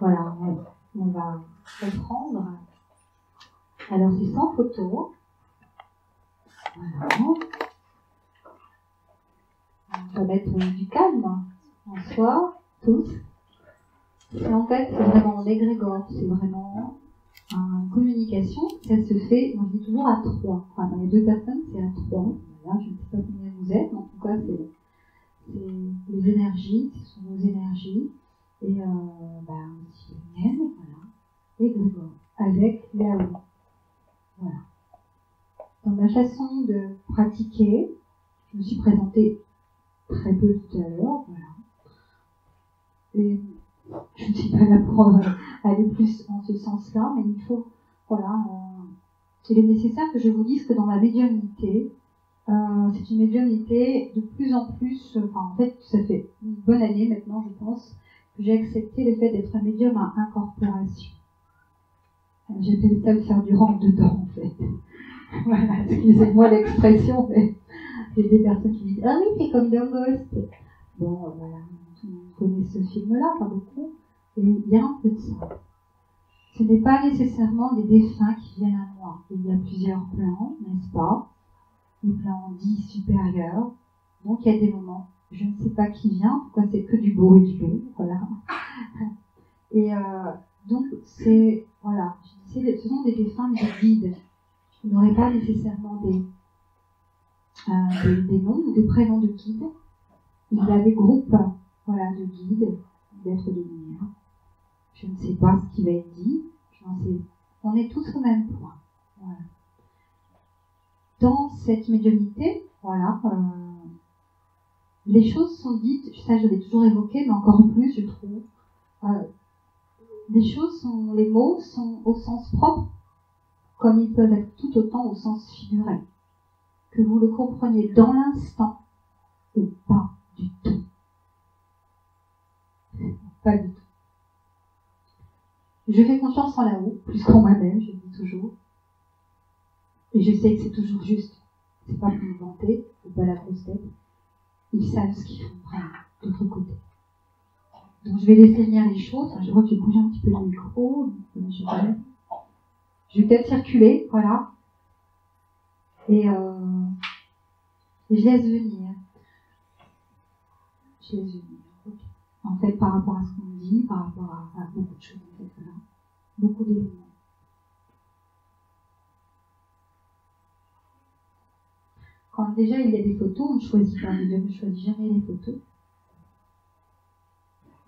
Voilà, on va reprendre. Alors, c'est sans photo. Voilà. On va mettre du calme en soi, tous. Et en fait, c'est vraiment l'égrégore, c'est vraiment une communication. Ça se fait, on dit toujours à 3. Enfin, dans les 2 personnes, c'est à 3. Voilà, je ne sais pas combien vous êtes, mais en tout cas, c'est les énergies, ce sont nos énergies. Et aussi les miennes, voilà. Égrégore, avec là-haut. Voilà. Dans ma façon de pratiquer, je me suis présentée très peu tout à l'heure, voilà. Et je ne suis pas là pour aller plus en ce sens-là, mais il faut, voilà, il est nécessaire que je vous dise que dans ma médiumnité, c'est une médiumnité de plus en plus, en fait, ça fait une bonne année maintenant, je pense, que j'ai accepté le fait d'être un médium à incorporation. J'appelle ça le faire du rentre dedans, en fait. Voilà, excusez-moi l'expression, mais j'ai des personnes qui me disent « Ah oui, c'est comme dans Ghost ». Bon, voilà, tout le monde connaît ce film-là, pas beaucoup, et il y a un peu de ça. Ce n'est pas nécessairement des défunts qui viennent à moi. Il y a plusieurs plans, n'est-ce pas? Les plans dits supérieurs. Donc il y a des moments, je ne sais pas qui vient, pourquoi c'est que du beau et du bon, voilà. Et donc c'est, voilà, ce sont des défunts, mais des guides. Je n'aurai pas nécessairement des noms ou des prénoms de guides. Il y a des groupes, voilà, de guides, d'êtres de lumière. Je ne sais pas ce qui va être dit. On est tous au même point. Voilà. Dans cette médiumnité, voilà, les choses sont dites, ça je l'ai toujours évoqué, mais encore plus, je trouve. Les mots sont au sens propre, comme ils peuvent être tout autant au sens figuré. Que vous le compreniez dans l'instant ou pas du tout. Pas du tout. Je fais confiance en là-haut, plus qu'en moi-même, je le dis toujours. Et je sais que c'est toujours juste. C'est pas pour me vanter, c'est pas la grosse tête. Ils savent ce qu'ils font vraiment, de l'autre côté. Donc je vais laisser venir les choses. Je vois que j'ai bougé un petit peu le micro. Je vais peut-être circuler, voilà. Et je laisse venir. Okay. En fait, par rapport à ce qu'on me dit, par rapport à beaucoup de choses, en fait, voilà. Beaucoup d'éléments. Quand déjà il y a des photos, on ne choisit pas, je ne choisis jamais les photos.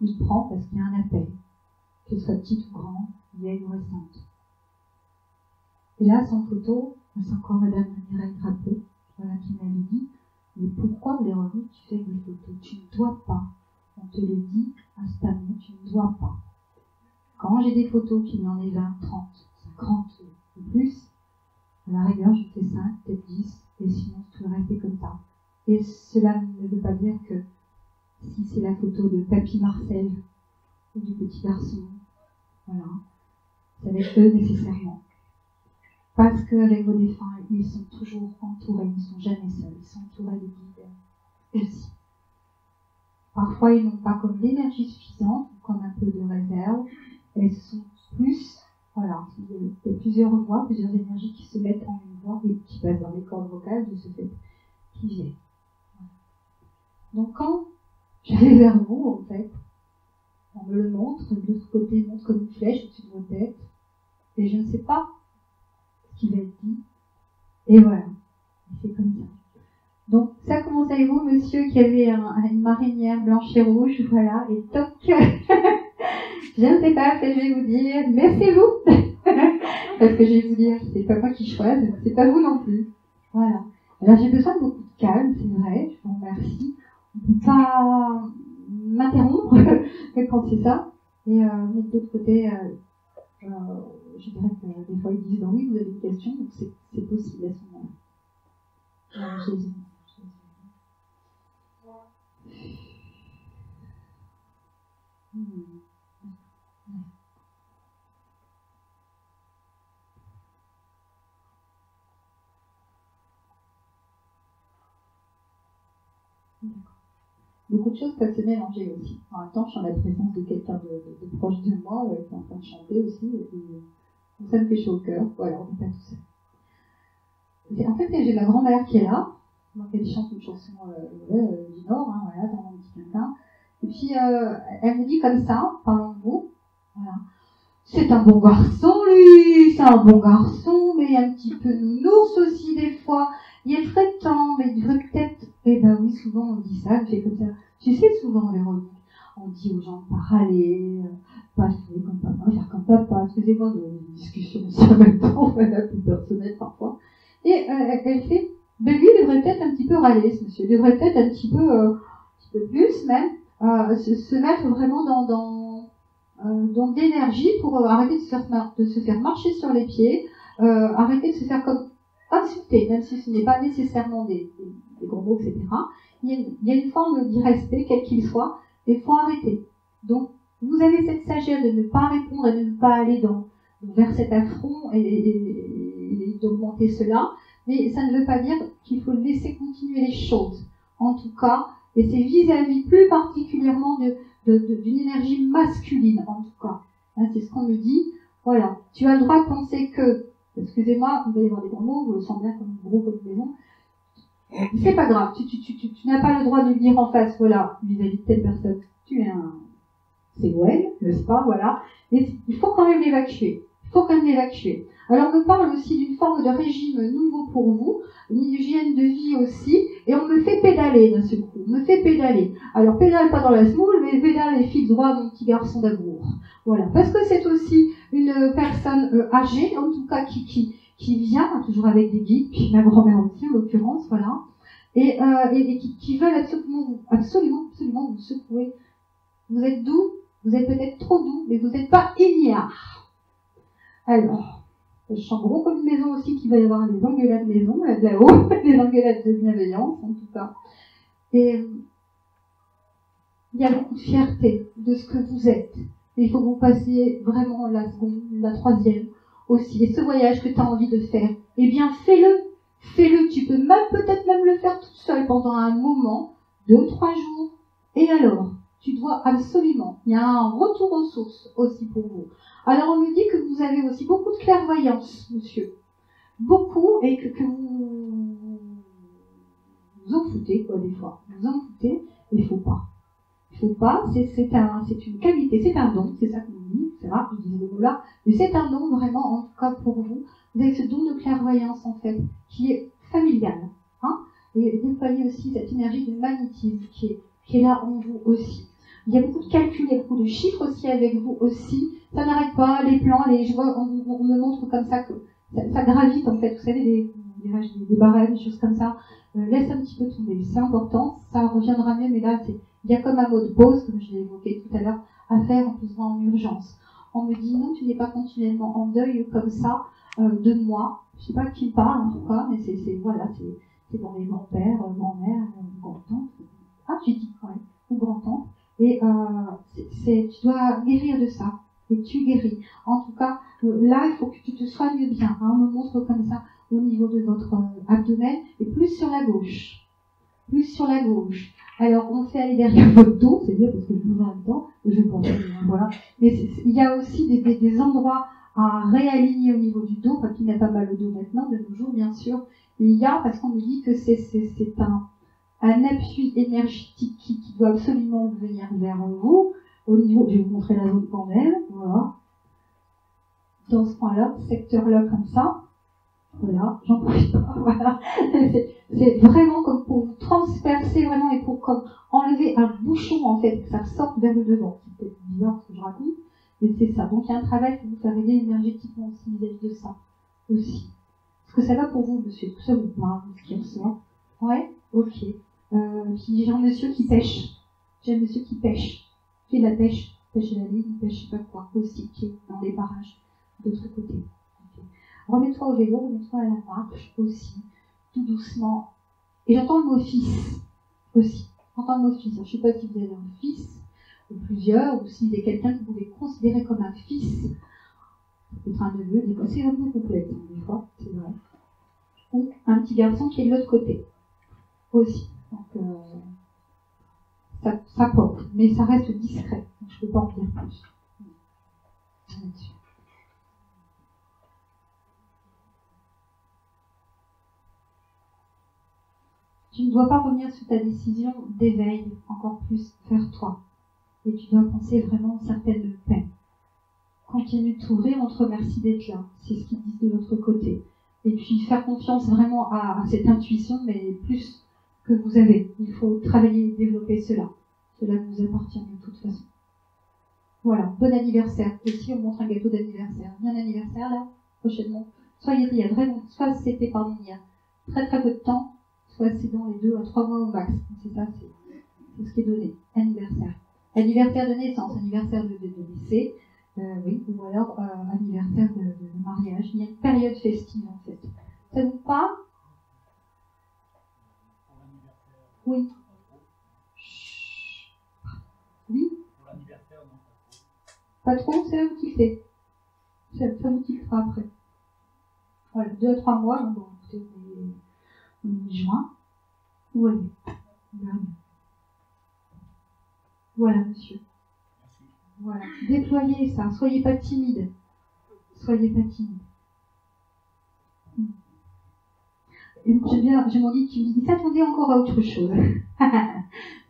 Il prend parce qu'il y a un appel, qu'elle soit petite ou grande, vieille ou récente. Et là, sans photo, c'est encore Madame Mireille Drapeau, voilà, qui m'avait dit, mais pourquoi les revenus tu fais des photos? Tu ne dois pas. On te le dit instamment, tu ne dois pas. Quand j'ai des photos, qu'il y en ait 20, 30, 50 ou plus, à la rigueur, je fais 5, peut-être 10, et sinon tout le reste est comme ça. Et cela ne veut pas dire que si c'est la photo de Papy Marcel ou du petit garçon, voilà, ça va être eux nécessairement. Parce qu'avec vos défunts, ils sont toujours entourés, ils ne sont jamais seuls, ils sont entourés de guides aussi. Parfois, ils n'ont pas comme l'énergie suffisante, comme un peu de réserve, elles sont plus, voilà, il y a plusieurs voix, plusieurs énergies qui se mettent en une voix et qui passent dans les cordes vocales de ce fait qui viennent. Donc quand je vais vers vous, en fait, on me le montre, de l'autre côté, montre comme une flèche au-dessus de vos têtes, et je ne sais pas ce qui va être dit, et voilà, c'est comme ça. Donc ça, comment savez-vous, monsieur, qui avait une marinière blanche et rouge, voilà, et toc, je ne sais pas, je vais vous dire, mais c'est vous, parce que je vais vous dire, c'est pas moi qui choisis, c'est pas vous non plus, voilà. Alors j'ai besoin de beaucoup de calme, c'est vrai, je vous remercie, on ne peut pas m'interrompre quand c'est ça, et mais de l'autre côté, je dirais que des fois ils disent, ben oui, vous avez des questions, donc c'est possible à ce moment-là. Jésus. beaucoup de choses peuvent se mélanger aussi. En même temps, je sens la présence de quelqu'un de proche de moi qui est en train de chanter aussi. Et ça me fait chaud au cœur. Voilà, on n'est pas tout seul. En fait, j'ai ma grand-mère qui est là. Donc, elle chante une chanson du Nord, hein, voilà, dans mon petit quinquin. Et puis, elle me dit comme ça, parlant de vous, voilà. C'est un bon garçon, lui, c'est un bon garçon, mais un petit peu nounours aussi, des fois. Il ferait temps, mais il devrait peut-être... Eh ben oui, souvent on dit ça, fait comme ça. Tu sais, souvent, Véronique, on dit aux gens de pas râler, pas faire comme papa, faire comme papa. Excusez-moi de discussion aussi en même temps, voilà, plus personnelle parfois. Et elle fait, ben lui, il devrait peut-être un petit peu râler, ce monsieur. Il devrait peut-être un petit peu plus, même, se mettre vraiment dans d'énergie pour arrêter de se faire marcher sur les pieds, arrêter de se faire comme insulter, même si ce n'est pas nécessairement des gros mots, etc. Il y a une forme d'irrespect, quel qu'il soit, et il faut arrêter. Donc, vous avez cette sagesse de ne pas répondre et de ne pas aller vers cet affront et d'augmenter cela, mais ça ne veut pas dire qu'il faut laisser continuer les choses. En tout cas, et c'est vis-à-vis plus particulièrement d'une énergie masculine, en tout cas. Hein, c'est ce qu'on me dit. Voilà. Tu as le droit de penser que, excusez-moi, il va y avoir des gros mots, vous le sentez bien comme un gros pot de maison. C'est pas grave, tu n'as pas le droit de le dire en face, voilà, vis-à-vis de telle personne. Tu es un... C'est ouais, n'est-ce pas, voilà. Mais il faut quand même l'évacuer. Il faut quand même l'évacuer. Alors, on me parle aussi d'une forme de régime nouveau pour vous, une hygiène de vie aussi, et on me fait pédaler d'un seul coup. On me fait pédaler. Alors, pédale pas dans la semoule, mais pédale les fils droits, mon petit garçon d'amour. Voilà. Parce que c'est aussi une personne âgée, en tout cas, qui vient, toujours avec des guides, puis ma grand-mère aussi, en l'occurrence, voilà, et qui veulent absolument vous secouer. Vous êtes doux, vous êtes peut-être trop doux, mais vous n'êtes pas ignare. Alors, je sens gros comme une maison aussi qu'il va y avoir des engueulades maison, là-haut, des engueulades de bienveillance, en tout cas. Et il y a beaucoup de fierté de ce que vous êtes. Et il faut que vous passiez vraiment la seconde, la troisième aussi. Et ce voyage que tu as envie de faire, eh bien, fais-le. Fais-le. Tu peux peut-être même le faire toute seule pendant un moment, 2 ou 3 jours. Et alors, tu dois absolument. Il y a un retour aux sources aussi pour vous. Alors, on me dit que vous avez aussi beaucoup de clairvoyance, monsieur. Beaucoup, et que vous en foutez, quoi, des fois. Vous en foutez, il ne faut pas. Il ne faut pas, c'est une qualité, c'est un don, c'est ça qu'on dit, c'est rare que je dise le mot là, mais c'est un don vraiment, en tout cas pour vous. Vous avez ce don de clairvoyance, en fait, qui est familial. Hein, et déployez aussi cette énergie de magnétisme qui est là en vous aussi. Il y a beaucoup de calculs, il y a beaucoup de chiffres aussi avec vous aussi. Ça n'arrête pas, les plans, je vois, on me montre comme ça que ça gravite, en fait. Vous savez, des barèmes, des choses comme ça. Laisse un petit peu tomber, c'est important, ça reviendra mieux, mais là, il y a comme un mot de pause, comme je l'ai évoqué tout à l'heure, à faire en plus en urgence. On me dit, non, tu n'es pas continuellement en deuil comme ça de moi. Je ne sais pas qui parle, en tout cas, mais c'est dans les grands-pères, grand-mères, grand-tantes. Ah, j'ai dit, ouais, ou grand-tante. Et tu dois guérir de ça. Et tu guéris. En tout cas, là, il faut que tu te soignes bien. Hein. On me montre comme ça au niveau de votre abdomen, et plus sur la gauche. Plus sur la gauche. Alors, on fait aller derrière votre dos, c'est bien parce que je vous en même temps, je pense, voilà. Mais il y a aussi des endroits à réaligner au niveau du dos, enfin, qui n'a pas mal au dos maintenant, de nos jours, bien sûr. Il y a, parce qu'on me dit que c'est un appui énergétique qui doit absolument venir vers vous, au niveau, je vais vous montrer la zone quand même, voilà. Dans ce point-là, secteur-là, comme ça. Voilà, j'en profite pas, voilà. C'est vraiment comme pour vous transpercer vraiment et pour comme enlever un bouchon en fait, que ça sorte vers le devant. C'est peut-être bizarre ce que je raconte, mais c'est ça. Donc il y a un travail pour vous faire aider énergétiquement aussi vis-à-vis de ça aussi. Est-ce que ça va pour vous, monsieur? Tout ça vous parle, ce qui ressort? Ouais? Ok. Puis j'ai un monsieur qui pêche. J'ai un monsieur qui pêche. Qui fait de la pêche. Pêche à la ligne, pêche je sais pas quoi, aussi, qui est dans les barrages de l'autre côté. Okay. Remets-toi au vélo, remets-toi à la marche aussi, tout doucement. Et j'entends le mot fils aussi. J'entends le mot fils. Alors, je ne sais pas si vous avez un fils, ou plusieurs, ou s'il y a quelqu'un que vous pouvez considérer comme un fils. Peut-être un neveu, des fois, c'est un peu complexe, des fois, c'est vrai. Ou un petit garçon qui est de l'autre côté, aussi. Donc, ça porte, mais ça reste discret. Donc je ne peux pas en dire plus. Là-dessus. Tu ne dois pas revenir sur ta décision d'éveil encore plus vers toi. Et tu dois penser vraiment certaines paix. Continue de t'ouvrir, on te remercie d'être là. C'est ce qu'ils disent de l'autre côté. Et puis faire confiance vraiment à cette intuition, mais plus que vous avez. Il faut travailler et développer cela. Cela vous appartient de toute façon. Voilà, bon anniversaire. Et si on montre un gâteau d'anniversaire, il y a un anniversaire là, prochainement. Soit il y a vraiment, soit c'était pardon, il y a très très peu de temps, soit c'est dans les 2 à 3 mois au max. C'est ça, c'est ce qui est donné. Anniversaire. Anniversaire de naissance, anniversaire de décès, oui, ou alors anniversaire de mariage. Il y a une période festive en fait. Ça vous parle? Oui. Chut. Oui. Pas trop, ça va vous tilter. Ça vous tiltera après. Voilà, 2 à 3 mois, bon, écoutez, on est mi-juin. Vous voyez. Voilà, monsieur. Voilà. Déployez ça, soyez pas timide. Soyez pas timide. J'ai mon guide qui me dit, s'attendez encore à autre chose.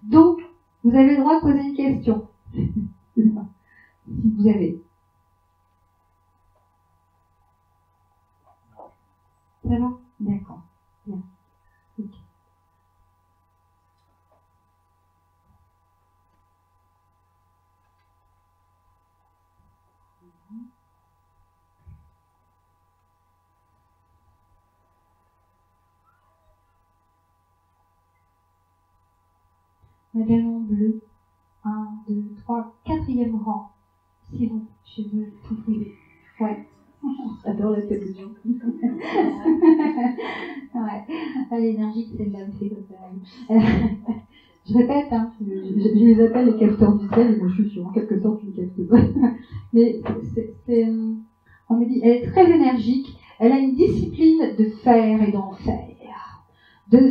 Donc, vous avez le droit de poser une question. Si vous avez. Ça va? D'accord. Bien. Okay. Madame en bleu. 1, 2, 3, 4e rang. C'est bon, je veux tout trouver. Ouais. J'adore la télévision. Ouais. L'énergie que celle-là me fait comme ça. Je répète, hein, je les appelle les capteurs du ciel, et moi je suis en quelque sorte une capteuse. Mais on me dit, elle est très énergique, elle a une discipline de faire et d'en faire. De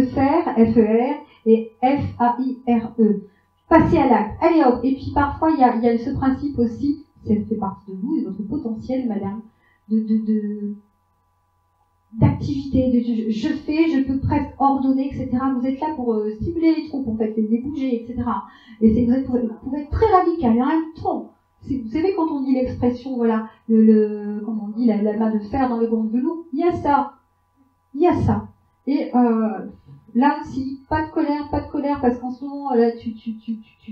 faire, F-E-R, et F-A-I-R-E. Passer à l'acte. Allez hop. Et puis parfois, il y a ce principe aussi, ça fait partie de vous, de votre potentiel, madame, d'activité, je fais, je peux presque ordonner, etc. Vous êtes là pour stimuler les troupes, en fait, les bouger, etc. Et vous pouvez être très radical, en même temps. Vous savez, quand on dit l'expression, voilà, comme on dit, la main de fer dans le gant de velours, il y a ça. Il y a ça. Et là aussi, pas de colère, parce qu'en ce moment, là, tu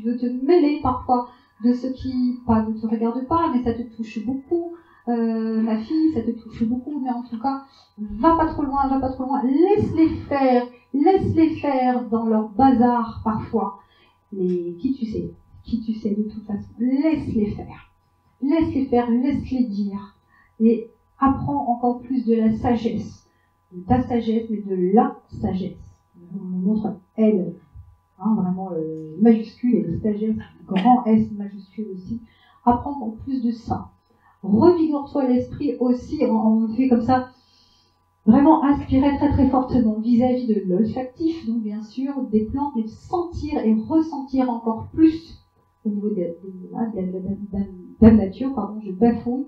veux te mêler parfois de ce qui, pas ne te regarde pas, mais ça te touche beaucoup. Ma fille, ça te touche beaucoup, mais en tout cas, va pas trop loin, laisse-les faire dans leur bazar parfois. Qui tu sais de toute façon, laisse-les faire, laisse-les dire, et apprends encore plus de la sagesse, de ta sagesse, mais de la sagesse. On nous montre elle, hein, vraiment majuscule, et le sagesse, grand S majuscule aussi. Apprends encore plus de ça. Revigore-toi l'esprit aussi, on fait comme ça, vraiment inspirer très très fortement vis-à-vis de l'olfactif, donc bien sûr des plantes, mais sentir et ressentir encore plus au niveau de la nature, pardon, je bafouille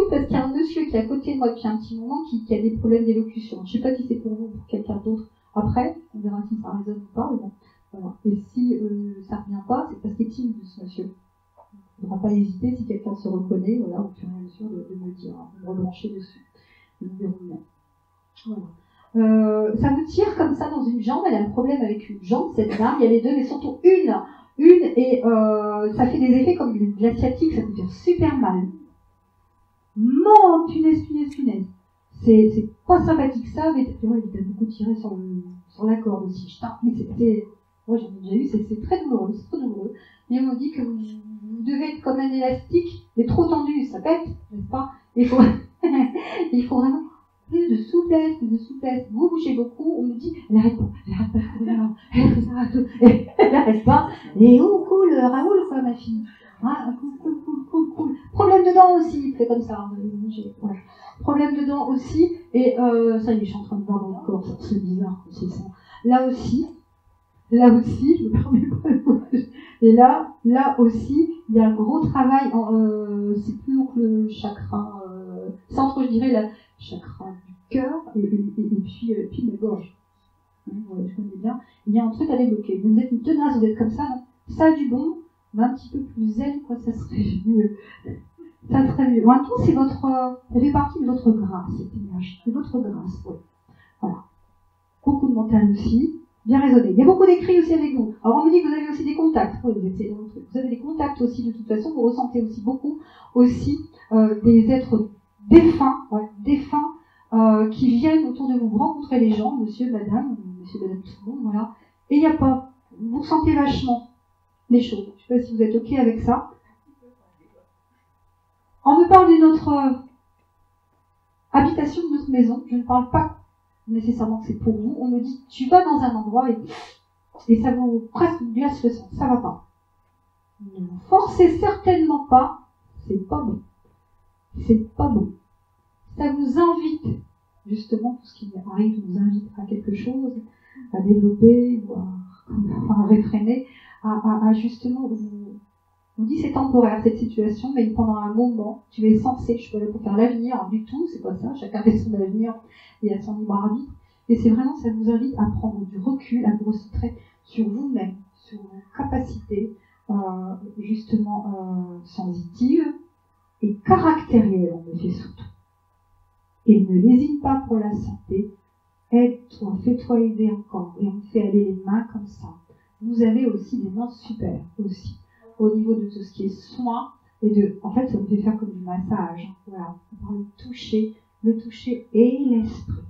parce qu'il y a un monsieur qui est à côté de moi depuis un petit moment qui a des problèmes d'élocution. Je ne sais pas si c'est pour vous ou pour quelqu'un d'autre après, on verra si ça résonne ou pas, mais bon, voilà. Et si ça ne revient pas, c'est parce qu'il est timide ce monsieur. Il ne faudra pas hésiter, si quelqu'un se reconnaît, voilà, au fur et à mesure de me dire, hein, de me rebrancher dessus. Nous verrons bien. Voilà. Ça vous tire comme ça dans une jambe, elle a un problème avec une jambe, cette dame, il y a les deux, mais surtout une, et ça fait des effets comme de l'asiatique, ça peut faire super mal. Non, punaise. C'est pas sympathique ça, mais ouais, il t'a beaucoup tiré sur la corde aussi. Mais moi j'en ai déjà eu, c'est très douloureux, Et on me dit que vous devez être comme un élastique, mais trop tendu, ça pète, n'est-ce pas? Il faut vraiment plus de souplesse. Vous bougez beaucoup, on me dit, elle arrête pas. Et où cool, Raoul, quoi, ma fille. Hein, cool. Problème de dents aussi, il fait comme ça. Ouais. Problème de dents aussi, et ça y est, je suis en train de voir dans le corps, c'est bizarre, c'est ça. Là aussi, là aussi, je me permets pas de vous... Et là aussi, il y a un gros travail, c'est plus long que le chakra, centre, je dirais, le chakra du cœur, et puis la gorge. Ouais, je connais bien. Il y a un truc à débloquer. Vous êtes une tenace, vous êtes comme ça, non? Ça a du bon, mais un petit peu plus zen, quoi, ça serait mieux. Ça serait mieux. En tout, c'est votre, ça fait partie de votre grâce, cette image, de votre grâce, ouais. Voilà. Beaucoup de mental aussi, bien raisonné. Il y a beaucoup d'écrits aussi avec vous. Alors on me dit que vous avez aussi des contacts. Oui, vous avez des contacts aussi, de toute façon, vous ressentez aussi beaucoup aussi des êtres défunts, qui viennent autour de vous. Vous rencontrez les gens, monsieur, madame, tout le monde, voilà. Et il n'y a pas, vous ressentez vachement les choses. Je ne sais pas si vous êtes OK avec ça. On me parle d'une autre habitation, d'une autre maison. Je ne parle pas nécessairement que c'est pour vous. On me dit, tu vas dans un endroit et ça vous presque glace le sang. Ça va pas. Ne vous forcez certainement pas. C'est pas bon. C'est pas bon. Ça vous invite, justement, tout ce qui arrive nous invite à quelque chose, à développer, à réfréner, à justement on dit c'est temporaire cette situation, mais pendant un moment, tu es censé, je suis pas là pour faire l'avenir, du tout, c'est pas ça, chacun fait son avenir et a son libre arbitre, et c'est vraiment, ça vous invite à prendre du recul, à vous recentrer sur vous-même, sur vos capacités, justement sensitives et caractérielles, on le fait surtout. Et ne lésine pas pour la santé, aide-toi, fais-toi aider encore, et on te fait aller les mains comme ça. Vous avez aussi des mains super, aussi. Au niveau de tout ce qui est soin, en fait, ça me fait faire comme du massage. Voilà, on parle de toucher, le toucher et l'esprit.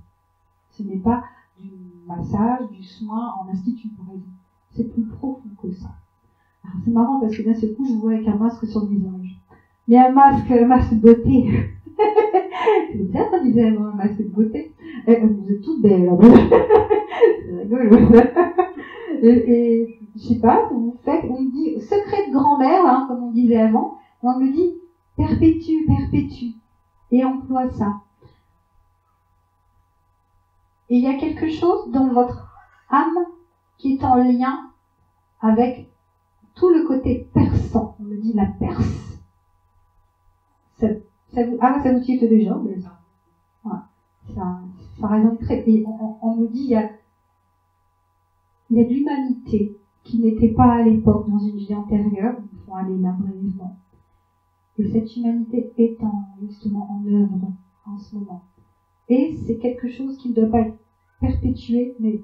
Ce n'est pas du massage, du soin en institut, par exemple. C'est plus profond que ça. Alors, c'est marrant parce que d'un seul coup, je vous vois avec un masque sur le visage. Mais un masque de beauté. C'est ça qu'on disait avant, un masque de beauté. Vous êtes toutes belles, là. C'est rigolo. Et je sais pas, vous faites, on me dit secret de grand-mère, hein, comme on disait avant, et on me dit perpétue, et emploie ça. Et il y a quelque chose dans votre âme qui est en lien avec tout le côté perçant. On me dit la Perse. Ça vous tilte déjà, mais ça résonne très. Et on me dit il y a de l'humanité qui n'était pas à l'époque dans une vie antérieure, il faut aller là brièvement. Et cette humanité est justement en œuvre en ce moment. Et c'est quelque chose qui ne doit pas être perpétué, mais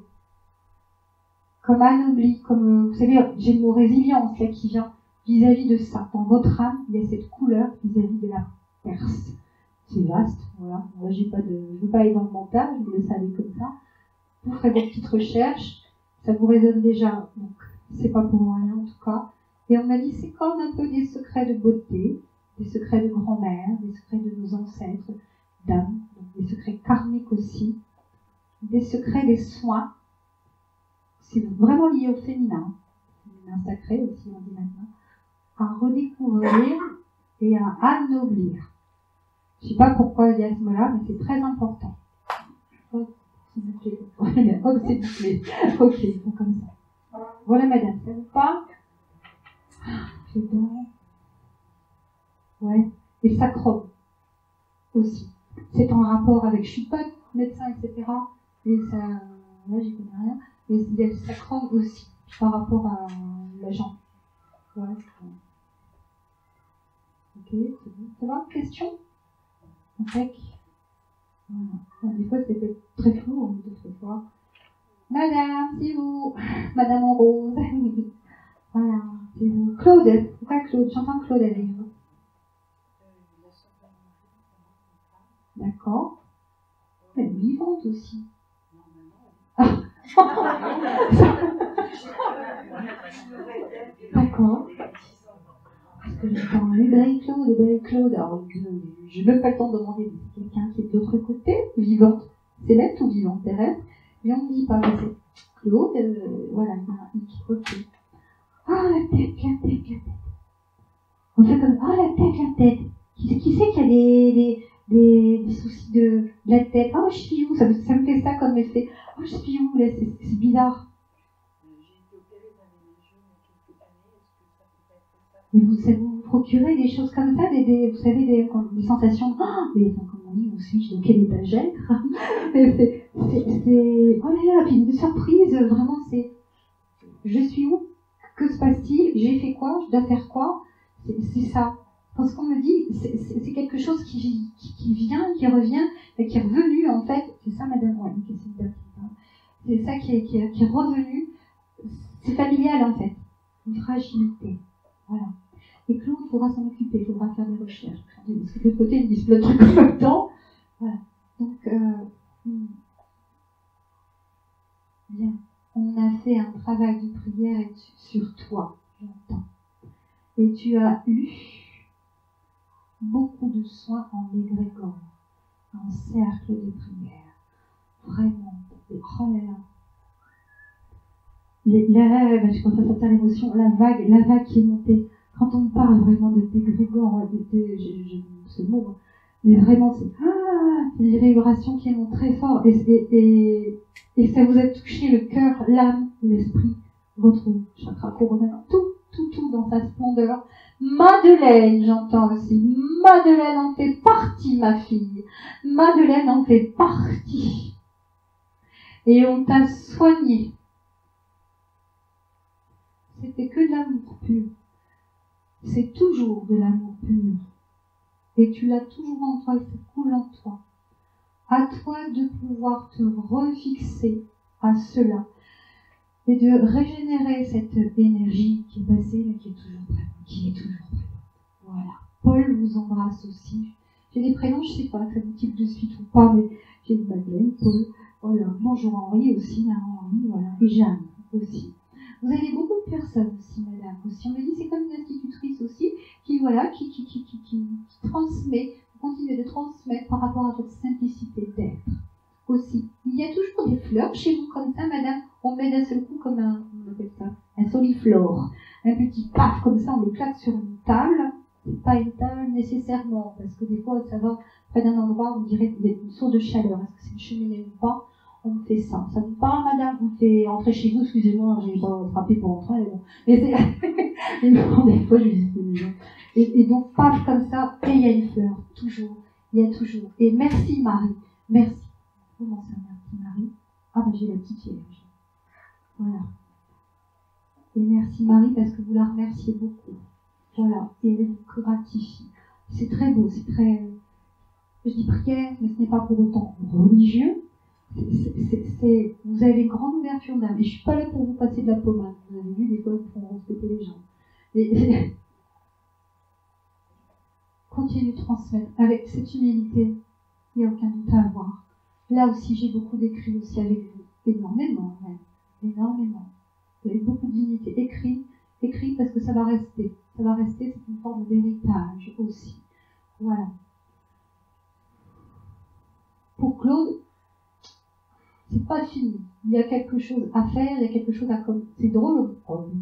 comme anobli, comme, vous savez, j'ai le mot résilience là qui vient vis-à-vis de ça. Dans votre âme, il y a cette couleur vis-à-vis de la Perse. C'est vaste, voilà. Moi, je veux pas aller dans le mental, je vous laisse aller comme ça. Vous ferez des petites recherches. Ça vous résonne déjà, donc c'est pas pour rien en tout cas. Et on m'a dit, c'est comme un peu des secrets de beauté, des secrets de grand-mère, des secrets de nos ancêtres, d'âme, des secrets karmiques aussi, des secrets des soins. C'est vraiment lié au féminin sacré aussi, on dit maintenant, à redécouvrir et à anoblir. Je sais pas pourquoi il y a ce mot-là, mais c'est très important. Oh, c'est bouclé. Ok, ils font comme ça. Voilà, madame, ça vous parle? C'est bon. Ouais. Et sacrum aussi. C'est en rapport avec, je suis pas médecin, etc. Et ça, là, j'y connais rien. Mais il y a le sacrum aussi, par rapport à la jambe. Ouais. Ok, c'est bon. Ça va? Question? Impec. Voilà. Des fois, c'était très flou, on dit d'autres fois. Madame, c'est vous. Madame en rose. Voilà, c'est vous. Claude. Pourquoi Claude? J'entends Claude avec vous. D'accord. Elle est vivante aussi. D'accord. Parce que j'entends les Claude. Alors, je n'ai même pas le temps de demander si quelqu'un qui est de l'autre côté, vivante, céleste ou vivante terrestre. Et on ne dit pas, mais c'est Claude, voilà, il y a un hic, ok. Ah, la tête. On fait comme, ah, la tête. Qui sait qu'il y a des soucis de la tête? Ah, je suis où? Ça me fait ça comme effet. Ah, je suis où? Là, c'est bizarre. Et vous procurez des choses comme ça, vous savez, des sensations, mais comme on dit, où suis-je, dans quelle étagère? c'est, oh là là, puis une surprise, vraiment, c'est, je suis où? Que se passe-t-il? J'ai fait quoi? Je dois faire quoi? C'est ça. Parce qu'on me dit, c'est quelque chose qui vient, qui revient, et qui est revenu, en fait. C'est ça, madame, ouais, c'est ça qui est revenu. C'est familial, en fait. Une fragilité. Voilà. Et Claude, il faudra s'en occuper, il faudra faire des recherches. Parce que de l'autre côté, ils disent plein de trucs en même temps. Voilà. Donc, bien. On a fait un travail de prière sur toi, j'entends. Et tu as eu beaucoup de soins en égrégore, en cercle de prière. Vraiment. Oh là là. Je commence à sentir l'émotion, la vague qui est montée. Quand on parle vraiment de d'égrégore, ce mot, mais vraiment c'est une vibration qui monte très fort et ça vous a touché le cœur, l'âme, l'esprit, votre chakra coronal, tout dans sa splendeur. Madeleine, j'entends aussi. Madeleine en fait partie, ma fille. Madeleine en fait partie. Et on t'a soigné. C'était que de l'amour pur. C'est toujours de l'amour pur. Et tu l'as toujours en toi et ça coule en toi. À toi de pouvoir te refixer à cela et de régénérer cette énergie qui est passée mais qui est toujours présente. Voilà. Paul vous embrasse aussi. J'ai des prénoms, je ne sais pas, ça vous type de suite ou pas, mais j'ai Madeleine, Paul, voilà. Bonjour Henri aussi, Henri, voilà. Et Jeanne aussi. Vous avez beaucoup de personnes aussi, madame, aussi. On me dit, c'est comme une institutrice aussi, qui transmet, continue de transmettre par rapport à votre simplicité d'être. Aussi. Il y a toujours des fleurs chez vous comme ça, madame. On met d'un seul coup comme on appelle ça, un soliflore. Un petit paf comme ça, on le claque sur une table. C'est pas une table nécessairement, parce que des fois, ça va près d'un endroit où on dirait qu'il y a une source de chaleur. Est-ce que c'est une cheminée ou pas? On fait ça. Ça vous parle, madame? Vous fait entrer chez vous, excusez-moi, j'ai pas frappé pour entrer, mais bon. Mais c'est, des fois, je dis, c'est mignon. Et donc, paf, comme ça, et il y a une fleur. Toujours. Il y a toujours. Et merci, Marie. Merci. Comment ça, merci, Marie? Ah, ben, j'ai la petite vierge. Voilà. Et merci, Marie, parce que vous la remerciez beaucoup. Voilà. Et elle vous gratifie. C'est très beau, c'est très, je dis prière, mais ce n'est pas pour autant religieux. Vous avez une grande ouverture d'âme. Et je ne suis pas là pour vous passer de la pommade. Vous avez vu, des fois, pour respecter les gens. Mais continuez de transmettre avec cette humilité. Il n'y a aucun doute à avoir. Là aussi, j'ai beaucoup d'écrits aussi avec vous. Énormément, même. Énormément. Vous avez beaucoup de dignité. Écrit parce que ça va rester. Ça va rester, c'est une forme d'héritage aussi. Voilà. Pour Claude, c'est pas fini. Il y a quelque chose à faire, il y a quelque chose à comme. C'est drôle,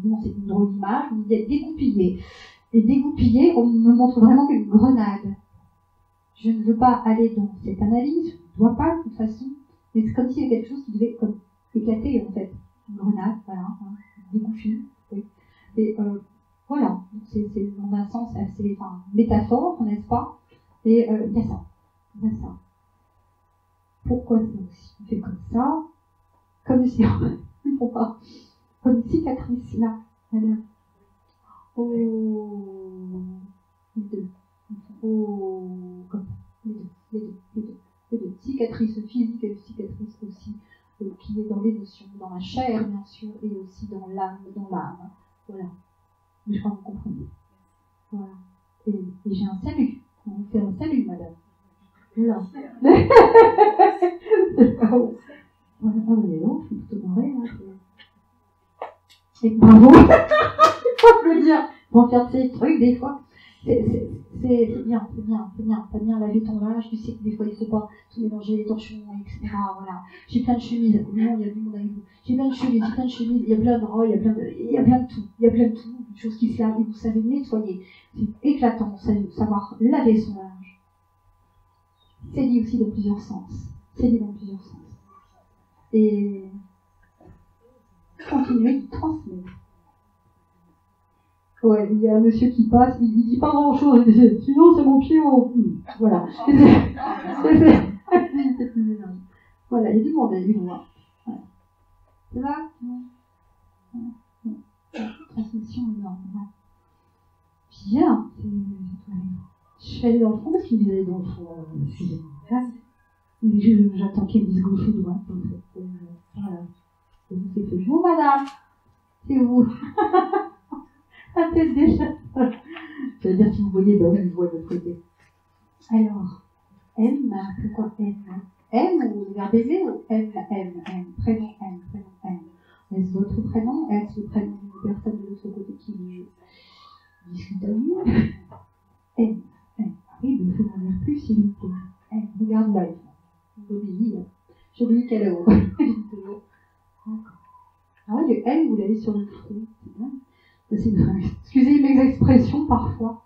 non, c'est une drôle d'image, mais il y a dégoupillé. Et dégoupillé, on me montre vraiment une grenade. Je ne veux pas aller dans cette analyse, je ne dois pas de toute façon, mais c'est comme s'il y avait quelque chose qui devait comme éclater en fait. Une grenade, voilà, dégoupillé. Oui. Et voilà, c'est dans un sens assez métaphore, n'est-ce pas? Et il y a ça. Il y a ça. Pourquoi ça aussi? On fait comme ça, comme si on ne pas, comme une cicatrice là. Alors, oh, les deux. Oh, comme ça. Les deux. Cicatrice physique et cicatrice aussi qui est dans l'émotion, dans la chair bien sûr, et aussi dans l'âme. Voilà. Mais je crois que vous comprenez. Voilà. Et j'ai un salut. On vous fait un salut, madame. Voilà. Oh, mais non, je suis plutôt barrée. Et bravo. Faut le dire. Pour faire ces trucs, des fois, c'est bien. T'as bien lavé ton linge. Tu sais que des fois, il ne faut pas tout mélanger les torchons, etc. Voilà. J'ai plein de chemises. Non, il y a du monde avec vous. J'ai plein de chemises. Il y a plein de robes, il y a plein de tout. Il y a plein de tout. Des choses qui se lavent et vous savez nettoyer. C'est éclatant, savoir laver son linge. C'est dit aussi dans plusieurs sens. Et continuez de transmettre. Ouais, il y a un monsieur qui passe, il dit pas grand chose, il dit sinon c'est mon pied au. Voilà. C'est plus énorme. Voilà, il y a du monde à lui voir. Voilà. C'est là transmission énorme. Ouais. Bien, je suis allée dans le fond parce qu'il me disait dans le fond, excusez-moi. J'attends qu'elle me dise gauche ou droite. Voilà. C'est vous, madame. C'est vous. La tête déjà. Je veux dire, si vous voyez, ben oui, je vois de l'autre côté. Alors, M, pourquoi M? M ou verbe aimer ou M, prénom M, prénom M. Est-ce votre prénom? Est-ce le prénom d'une personne de l'autre côté qui discute à vous? M. Ah oui, mais il faut m'en dire plus, s'il vous plaît. M, regarde là. J'oublie qu'elle est haut. D'accord. Ah oui, le M, vous l'avez sur le front. C'est bien. Excusez mes expressions parfois.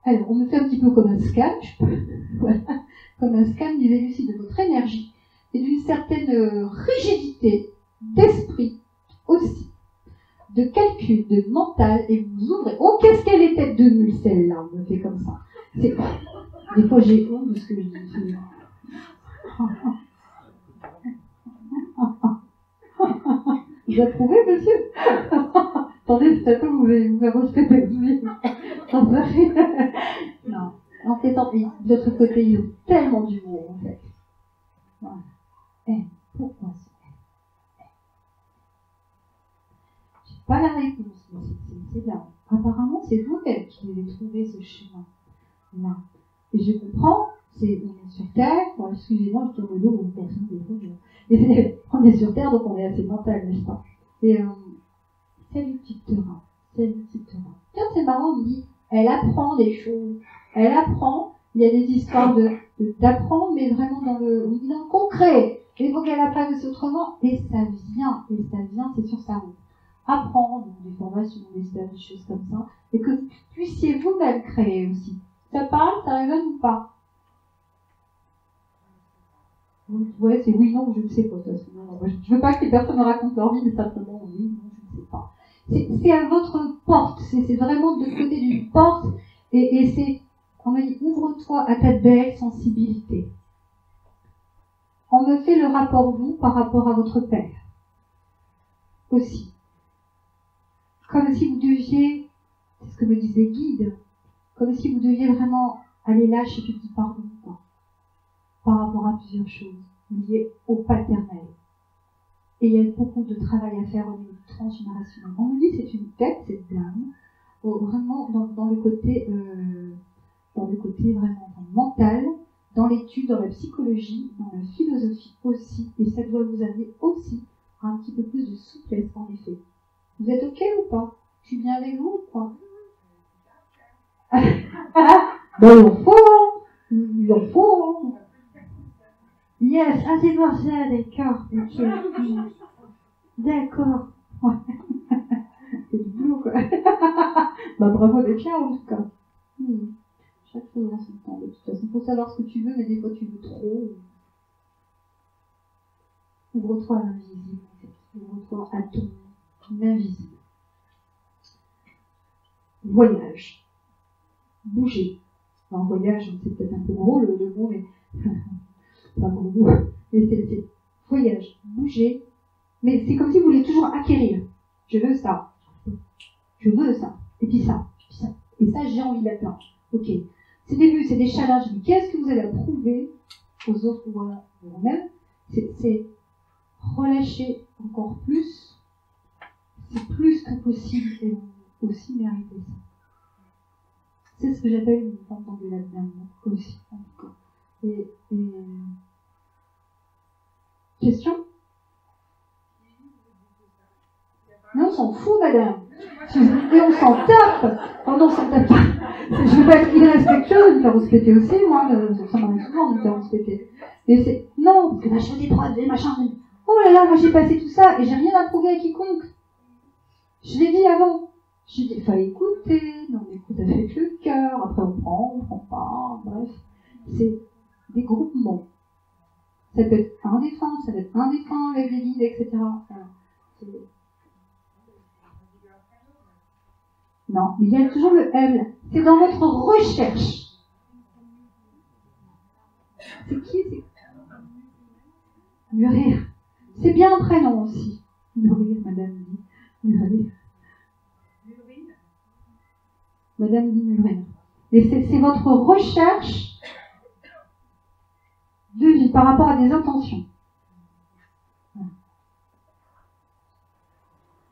Alors, on me fait un petit peu comme un scan, voilà, comme un scan, disait Lucie, de votre énergie et d'une certaine rigidité d'esprit aussi, de calcul, de mental, et vous ouvrez. Oh, qu'est-ce qu'elle est tête de mule, celle-là, on me fait comme ça. Des fois, j'ai honte de ce que je dis. Vous approuvez, monsieur? Attendez, peut-être que vous avez respecté lui. Non. En fait, de l'autre côté, ils ont tellement d'humour, en fait. Voilà. Pourquoi ça? J'ai pas la réponse, mais c'est là. Apparemment, c'est vous-même qui devez trouver ce chemin-là. Et je comprends, on est sur Terre. Bon, excusez-moi, je tourne le dos aux personnes des fois. On est sur Terre, donc on est assez mental, n'est-ce pas? Et c'est une petite Tera. Tiens, c'est marrant, on me dit, elle apprend des choses. Elle apprend, il y a des histoires d'apprendre, mais vraiment dans le concret. Il faut qu'elle apprenne aussi autrement, et ça vient, c'est sur sa route. Apprendre, donc des formations, des stages, des choses comme ça, et que vous puissiez vous-même créer aussi. Ça parle, ça résonne ou pas? Ouais, c'est oui, non, je ne sais pas. Je ne veux pas que les personnes me racontent leur vie, mais simplement oui, non, je ne sais pas. C'est à votre porte, c'est vraiment de côté d'une porte, et c'est, on me dit, ouvre-toi à ta belle sensibilité. On me fait le rapport, vous, par rapport à votre père. Aussi. Comme si vous deviez, c'est ce que me disait Guide, comme si vous deviez vraiment aller là chez Petit Pardon, quoi, par rapport à plusieurs choses liées au paternel. Et il y a beaucoup de travail à faire au niveau transgénérationnel. On me dit c'est une tête, cette dame, vraiment dans le côté vraiment mental, dans l'étude, dans la psychologie, dans la philosophie aussi, et ça doit vous amener aussi à un petit peu plus de souplesse en effet. Vous êtes ok ou pas? Je suis bien avec vous ou pas? Ben il en faut. Yes, ah c'est pour ça, d'accord. Ok. D'accord. C'est du boulot quoi. Bah bravo d'être là en tout cas. Chaque chose en son temps, de toute façon. Il faut savoir ce que tu veux, mais des fois tu veux trop. Ouvre-toi à l'invisible, en fait. Ouvre-toi à ton invisible. Voyage. Bouger. Alors, voyage, c'est peut-être un peu gros le mot, mais pas gros mot. Mais c'est voyage, bouger. Mais c'est comme si vous voulez toujours acquérir. Je veux ça. Je veux ça. Et puis ça. Et ça, j'ai envie d'atteindre. Ok. C'est des buts, c'est des challenges. Mais qu'est-ce que vous allez prouver aux autres ou à vous-même? C'est relâcher encore plus. C'est plus que possible et vous aussi mériter ça. C'est ce que j'appelle une forme d'engueulade d'amour aussi, en tout cas. Et question? Mais on s'en fout, madame. Et on s'en tape. Oh non, on s'en tape pas. Je veux pas être irrespectueuse de me faire respecter aussi, moi. Ça m'arrive souvent de me faire respecter. Mais c'est, non, parce que machin des preuves, des machins. Oh là là, moi j'ai passé tout ça et j'ai rien à prouver à quiconque. Je l'ai dit avant. J'ai dit, il fallait écouter. Non, mais écoute avec le cœur. Après, on prend pas. Bref. C'est des groupements. Ça peut être un défunt, ça peut être un défunt avec des guides, etc. Voilà. Non, il y a toujours le L. C'est dans votre recherche. C'est qui? Mûrir. C'est bien un prénom aussi. Mûrir, madame dit. Mûrir. Madame dit mûrir. Et c'est votre recherche de vie par rapport à des intentions. Voilà.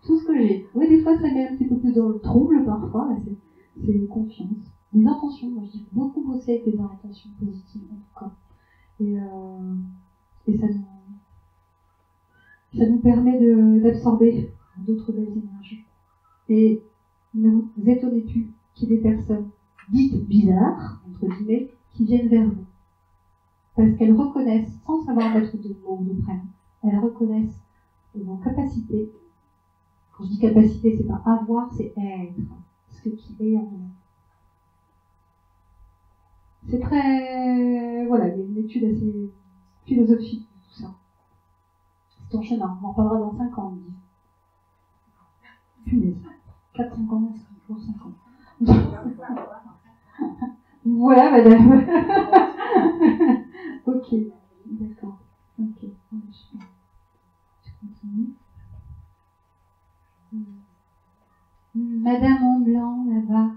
Tout ce que j'ai. Oui, des fois, ça met un petit peu plus dans le trouble, parfois. C'est une confiance. Les intentions, moi, j'ai beaucoup bossé avec les intentions positives, en tout cas. Et ça nous permet d'absorber d'autres belles énergies. Et ne vous étonnez plus qu'il y ait des personnes dites bizarres, entre guillemets, qui viennent vers vous. Parce qu'elles reconnaissent, sans savoir mettre de mots ou de prénoms, elles reconnaissent vos capacités. Quand je dis capacité, c'est pas avoir, c'est être. Ce qui est en nous. C'est très... Voilà, il y a une étude assez philosophique de tout ça. C'est ton chemin, on en parlera dans 5 ans, on dit. Punaise. 4-5 ans, c'est toujours 5 ans. Voilà, madame. Ok, d'accord. Ok, je continue. Madame en blanc, là-bas,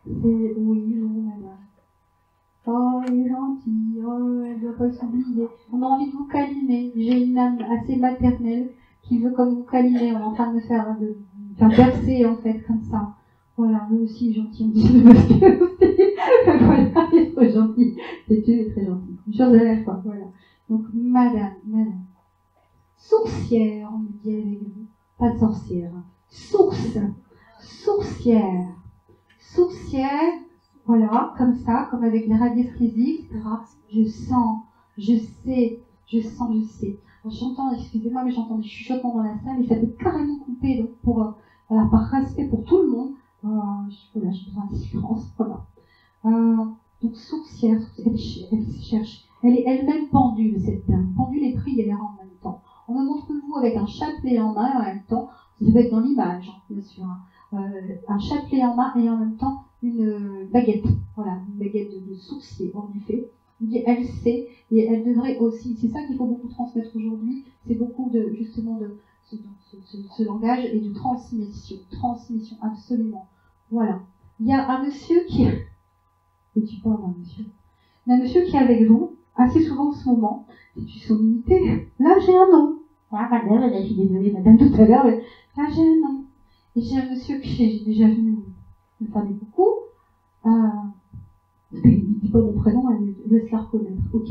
c'est... Oui, bonjour, madame. Oh, elle est gentille, oh, elle ne doit pas s'oublier. On a envie de vous câliner. J'ai une âme assez maternelle qui veut comme vous câliner. On est en train de me faire bercer, en fait, comme ça. Voilà, lui aussi est gentil, on dit le monsieur aussi. Voilà, il est trop gentil. C'est tu es très gentil. Une chose à la fois, voilà. Donc, madame. Sourcière, on me dit avec vous. Pas sorcière. Sourcière. Voilà, comme ça, comme avec les radiesthésies, etc. Je sens, je sais. Alors, j'entends, excusez-moi, mais j'entends des chuchotements dans la salle et ça peut carrément couper. Donc, par respect pour tout le monde, voilà, j'ai besoin de silence. Voilà. Donc, sourcière, elle cherche. Elle est elle-même pendule, cette dame. Pendule et prière en même temps. On me montre vous avec un chapelet en main en même temps. Ça va être dans l'image, bien sûr. Un chapelet en main et en même temps une baguette. Voilà, une baguette de sourcier, en effet. Elle sait, et elle devrait aussi, c'est ça qu'il faut beaucoup transmettre aujourd'hui, c'est beaucoup de, justement, de ce langage et de transmission, absolument. Voilà. Il y a un monsieur qui, et tu parles d'un monsieur, il y a un monsieur qui est avec vous, assez souvent en ce moment, et tu son unité, là j'ai un nom. Ah, madame, je suis désolée, madame, tout à l'heure, mais là j'ai un nom. Et j'ai un monsieur qui est déjà venu me parler beaucoup, il ne dit pas mon prénom, elle laisse la reconnaître. Ok.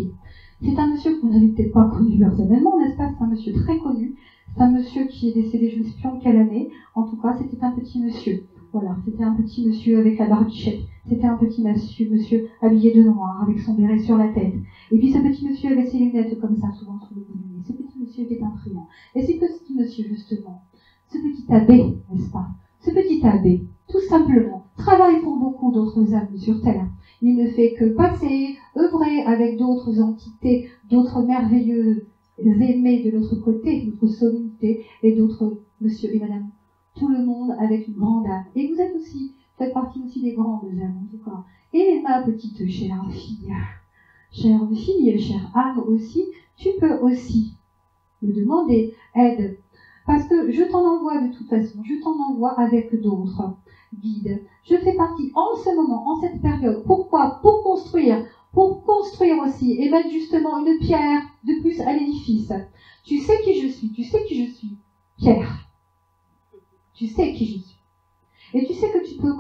C'est un monsieur que vous n'avez peut-être pas connu personnellement, n'est-ce pas? C'est un monsieur très connu. C'est un monsieur qui est décédé, je ne sais plus en quelle année. En tout cas, c'était un petit monsieur. Voilà, c'était un petit monsieur avec la barbichette. C'était un petit monsieur habillé de noir, avec son béret sur la tête. Et puis ce petit monsieur avait ses lunettes comme ça, souvent sous le bout du nez. Ce petit monsieur était intriguant. Et ce petit monsieur, justement, ce petit abbé, n'est-ce pas? Ce petit abbé, tout simplement, travaille pour beaucoup d'autres âmes sur terre. Il ne fait que passer, œuvrer avec d'autres entités, d'autres merveilleux aimés de l'autre côté, d'autres sommités, et d'autres monsieur et madame. Tout le monde avec une grande âme. Et vous êtes aussi, faites partie aussi des grandes âmes, en tout cas. Et ma petite chère âme aussi, tu peux aussi me demander aide. Parce que je t'en envoie de toute façon, je t'en envoie avec d'autres guides. Je fais partie en ce moment, en cette période. Pourquoi? Pour construire aussi et mettre justement une pierre de plus à l'édifice. Tu sais qui je suis, Pierre. Tu sais qui je suis. Et tu sais que tu peux,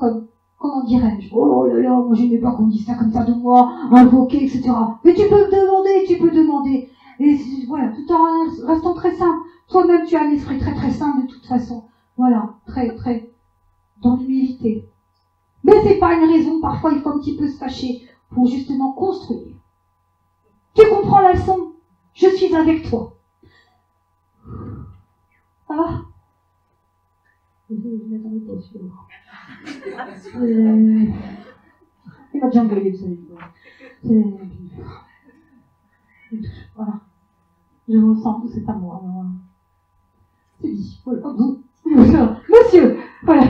comment dirais-je, oh là là, moi je n'aime pas qu'on dise ça comme ça de moi, invoquer, etc. Mais tu peux demander. Et voilà, tout en restant très simple. Toi-même, tu as un esprit très très simple de toute façon. Voilà, très très dans l'humilité. Mais c'est pas une raison, parfois il faut un petit peu se fâcher pour justement construire. Tu comprends la leçon? Je suis avec toi. Ça va? Je m'attendais pas sur il m'a déjà engueulé, vous savez. Voilà. Je vous sens, c'est pas moi. C'est dit. Voilà. Monsieur, voilà.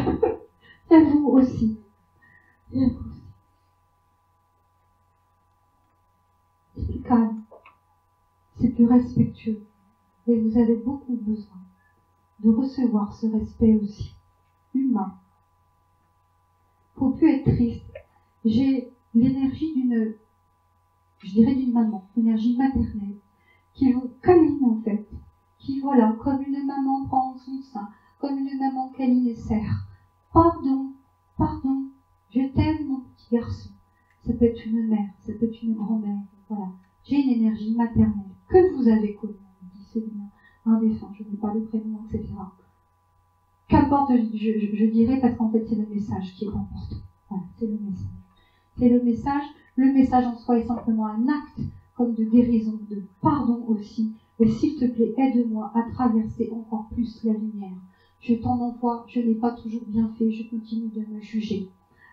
respectueux. Et vous avez beaucoup besoin de recevoir ce respect aussi, humain. Faut plus être triste. J'ai l'énergie d'une maman, l'énergie maternelle, qui vous câline en fait, qui voilà, comme une maman prend son sein, comme une maman câline et serre. Pardon, pardon, je t'aime mon petit garçon. Ça peut être une mère, ça peut être une grand-mère, voilà. J'ai une énergie maternelle que vous avez connue, dit Céline, un défunt, je n'ai pas le prénom, etc. Qu'importe, je dirais, parce qu'en fait c'est le message qui est important. Voilà, c'est le message. C'est le message. Le message en soi est simplement un acte, comme de guérison, de pardon aussi. Et s'il te plaît, aide-moi à traverser encore plus la lumière. Je t'en envoie, je n'ai pas toujours bien fait, je continue de me juger.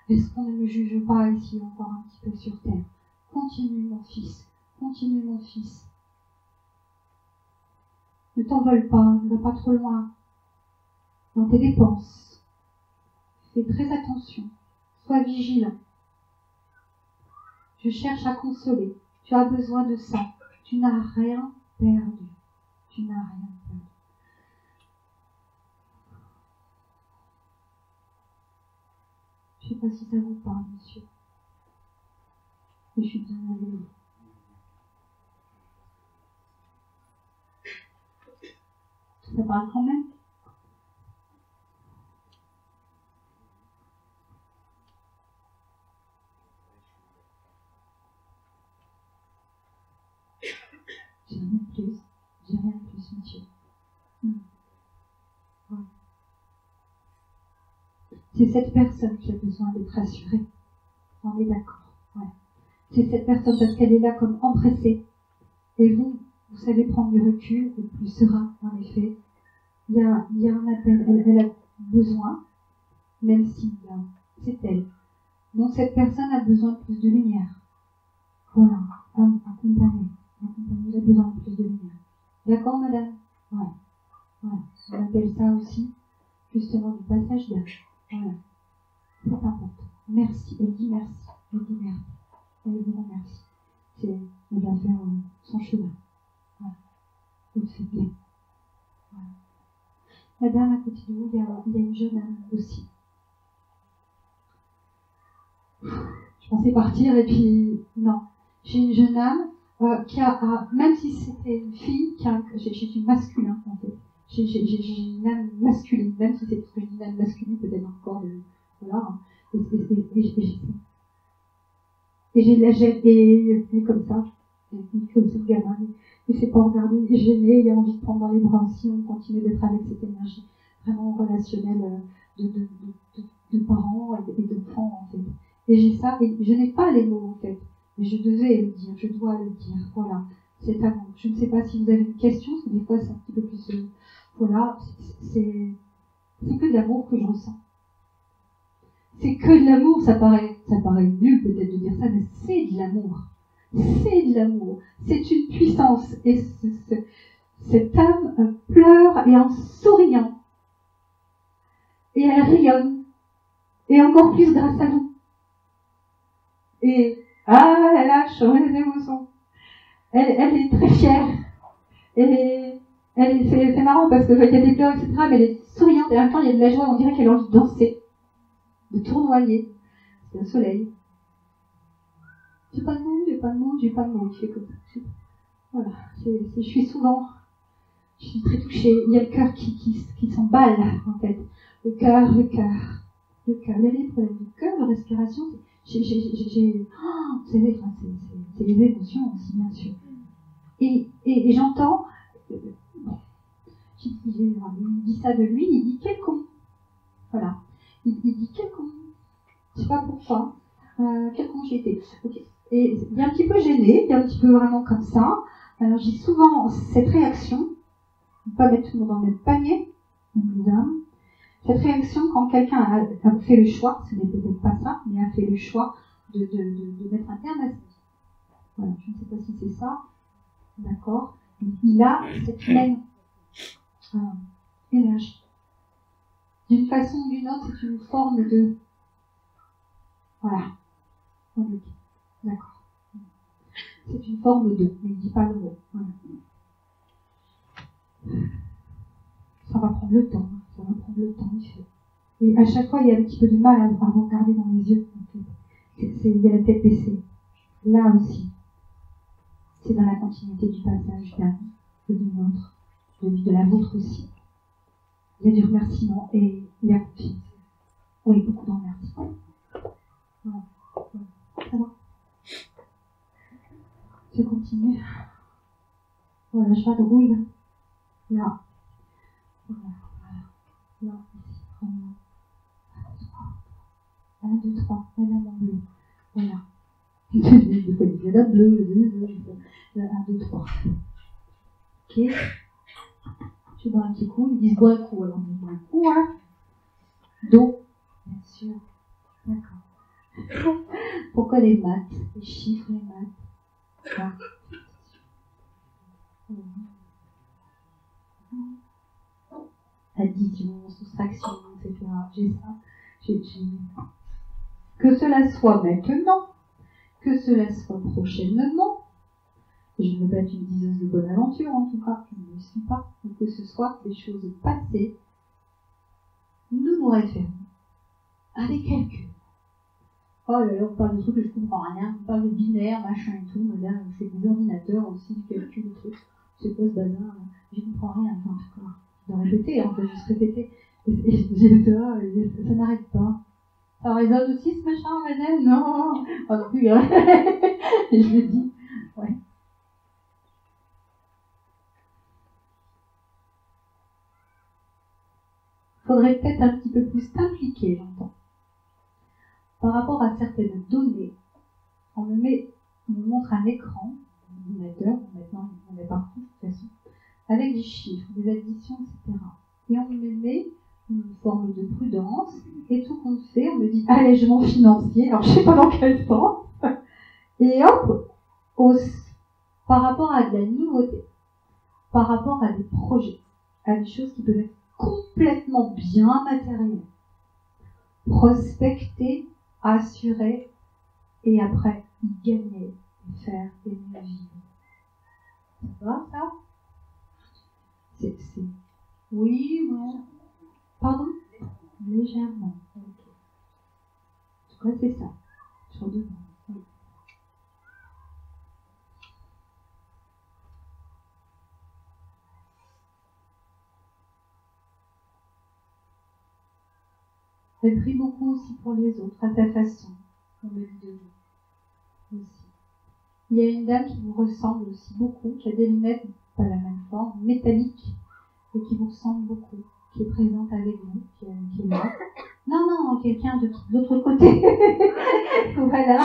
Est-ce qu'on ne me juge pas ici encore un petit peu sur terre? Continue mon fils, continue mon fils. Ne t'envole pas, ne va pas trop loin dans tes dépenses. Fais très attention, sois vigilant. Je cherche à consoler. Tu as besoin de ça. Tu n'as rien perdu. Tu n'as rien perdu. Je ne sais pas si ça vous parle, monsieur. Mais je suis bien avec vous. Ça parle quand même? J'ai rien de plus. J'ai rien de plus, monsieur. Ouais. C'est cette personne qui a besoin d'être rassurée. On est d'accord. Ouais. C'est cette personne parce qu'elle est là comme empressée. Et vous savez prendre du recul et plus serein, en effet. Il y a un appel. Elle a besoin, même si c'est elle. Donc cette personne a besoin de plus de lumière. Voilà, accompagner. Elle a besoin de plus de lumière. D'accord, madame? Ouais. Voilà. On appelle ça aussi, justement, du passage d'âge. Voilà. C'est important. Merci. Elle dit merci. Elle dit merci. Elle vous remercie. Elle va faire son chemin. Voilà. Donc c'est bien. Voilà. Madame, à côté de vous, il y a une jeune âme aussi. Je pensais partir et puis non. J'ai une jeune âme qui a, même si c'était une fille, j'ai du masculin en fait. J'ai une âme masculine, même si c'est parce que j'ai une âme masculine, peut-être encore voilà. Et j'ai la gêne, et comme ça, comme ce gamin, il ne s'est pas regardé, il est gêné, il a envie de prendre dans les bras aussi, on continue d'être avec cette énergie vraiment relationnelle de parents et d'enfants en fait. Et j'ai ça, et je n'ai pas les mots en fait, mais je devais le dire, je dois le dire, voilà, cet amour. Je ne sais pas si vous avez une question, parce que des fois c'est un petit peu plus, voilà, c'est que de l'amour que je ressens. C'est que de l'amour, ça paraît nul peut-être de dire ça, mais c'est de l'amour. C'est de l'amour. C'est une puissance. Et cette âme pleure et en souriant. Et elle rayonne. Et encore plus grâce à vous. Et, elle lâche les émotions. Elle est très fière. C'est marrant parce que il y a des pleurs, etc., mais elle est souriante. Et en même temps, il y a de la joie, on dirait qu'elle a envie de danser. De tournoyer. C'est le soleil. J'ai pas de mots, il fait comme ça. Voilà, je suis très touchée. Il y a le cœur qui s'emballe, en fait. Le cœur. Il y a des problèmes du cœur, de respiration. Vous savez, c'est les émotions aussi, bien sûr. Et j'entends, il dit ça de lui, il dit quel con. Voilà. Il dit quel con. Je sais pas pourquoi. Quel con j'ai été. Okay. Et il est un petit peu gêné, il est un petit peu vraiment comme ça. Alors j'ai souvent cette réaction, ne pas mettre tout le monde dans le même panier, cette réaction quand quelqu'un a fait le choix, ce n'est peut-être pas ça, mais a fait le choix de mettre un terme à sa vie. Voilà, je ne sais pas si c'est ça, d'accord. Il a cette même énergie. D'une façon ou d'une autre, c'est une forme de... Voilà. D'accord. C'est une forme de... Mais il ne dit pas le mot. Voilà. Ça va prendre le temps, ça va prendre le temps. Et à chaque fois, il y a un petit peu de mal à regarder dans les yeux. Il y a la tête baissée. Là aussi, c'est dans la continuité du passage d'Anne, du nôtre, de la vôtre aussi. Il y a du remerciement et il y a confiance. Oui, beaucoup de remerciement. Voilà. Ça va. Je continue. Voilà, je vais de rouille. Là. Voilà. Là, ici, vraiment. 1, 2, 3. Madame en bleu. Voilà. Des fois, il y a la bleue. 1, 2, 3. Ok. Je bois un petit coup. Ils disent bois un coup. Alors, on boit un coup, hein. Donc, bien sûr. D'accord. Pourquoi les maths? Les chiffres, les maths. Là. Addition, soustraction, etc. J'ai ça. Que cela soit maintenant, que cela soit prochainement, et je ne veux pas être une diseuse de bonne aventure en tout cas, je ne le suis pas, ou que ce soit des choses passées, nous nous référons à des calculs. Oh là là, on parle de trucs que je comprends rien, on parle de binaire, machin et tout, mais là, c'est des ordinateurs aussi, du calcul, des trucs, c'est quoi ce bazar, je comprends rien, enfin, en tout cas. De répéter, on peut juste répéter. Ça n'arrête pas. Ça résonne aussi ce machin, madame? Non, oh, non plus. Et je le dis. Ouais. Faudrait peut-être un petit peu plus t'impliquer, j'entends. Par rapport à certaines données, on me montre un écran, un ordinateur, maintenant on est partout de toute façon, avec des chiffres, des additions, etc. Et on me met une forme de prudence, et tout compte fait, on me dit allègement financier, alors je sais pas dans quel sens, et hop, par rapport à de la nouveauté, par rapport à des projets, à des choses qui peuvent être complètement bien matérielles, prospecter, assurer, et après, gagner, faire et mieux vivre. Ça va, ça? C'est... Oui, non. Pardon? Légèrement. Okay. En tout cas, c'est ça. Sur deux mots. Oui. Elle prie beaucoup aussi pour les autres, à sa façon. On me dit de vous. Aussi. Il y a une dame qui vous ressemble aussi beaucoup, qui a des lunettes, pas la même forme, métalliques, et qui vous ressemble beaucoup, qui est présente avec vous, qui est là. Non, quelqu'un de l'autre côté. Voilà.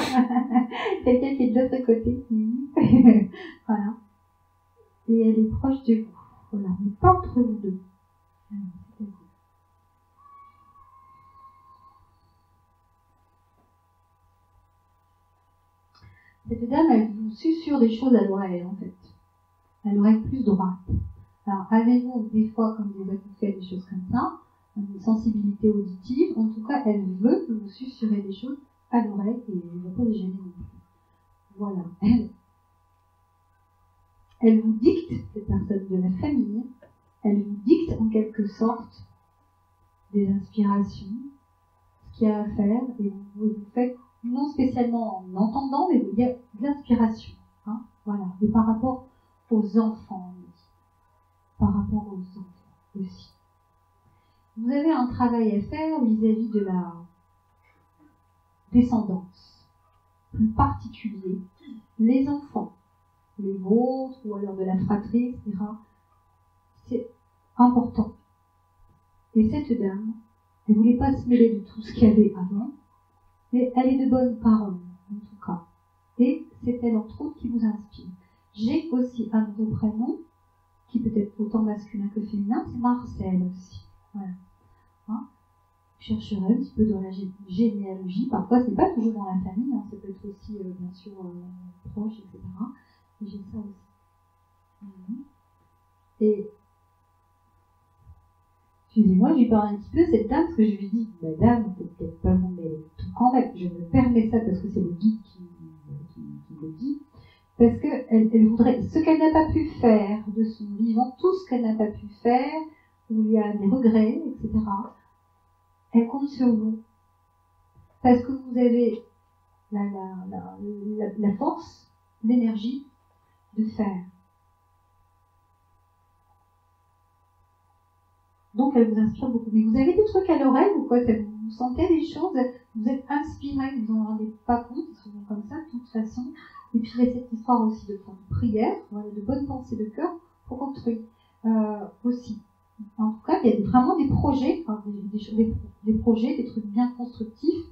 Quelqu'un qui est de l'autre côté. Voilà. Et elle est proche de vous. Voilà. Mais pas entre vous deux. Cette dame, elle vous susurre des choses à l'oreille, en fait. À l'oreille plus droite. Alors, avez-vous des fois, comme des acouphènes, des choses comme ça, une sensibilité auditive? En tout cas, elle veut que vous susurrez des choses à l'oreille et elle ne va pas les gêner non plus. Voilà. Elle vous dicte, cette personne de la famille, elle vous dicte en quelque sorte des inspirations, ce qu'il y a à faire, et vous faites, non spécialement en entendant, mais il y a de l'inspiration. Hein, voilà. Et par rapport aux enfants, par rapport aux enfants aussi. Vous avez un travail à faire vis-à-vis de la descendance, plus particulier, les enfants, les vôtres, ou alors de la fratrie, etc. C'est important. Et cette dame, elle ne voulait pas se mêler de tout ce qu'il y avait avant, mais elle est de bonne parole, en tout cas. Et c'est elle, entre autres, qui vous inspire. J'ai aussi un nouveau prénom, qui peut être autant masculin que féminin, c'est Marcel aussi. Voilà. Hein, je chercherai un petit peu dans la généalogie. Parfois, ce n'est pas toujours dans la famille, hein, ça peut être aussi, bien sûr, proche, etc. Et j'ai ça aussi. Et excusez-moi, je lui parle un petit peu cette dame, parce que je lui dis, madame, peut-être pas vous, mais tout quand même, je me permets ça parce que c'est le guide qui me le dit, parce qu'elle voudrait, ce qu'elle n'a pas pu faire de son vivant, tout ce qu'elle n'a pas pu faire, où il y a des regrets, etc., elle compte sur vous. Parce que vous avez la force, l'énergie de faire. Donc elle vous inspire beaucoup. Mais vous avez des trucs à l'oreille ou quoi? Vous sentez des choses, vous êtes inspiré, vous n'en rendez pas compte, ils sont comme ça de toute façon. Et puis il y a cette histoire aussi de prière, de bonne pensée de cœur pour construire aussi. En tout cas, il y a vraiment des projets, des projets, des trucs bien constructifs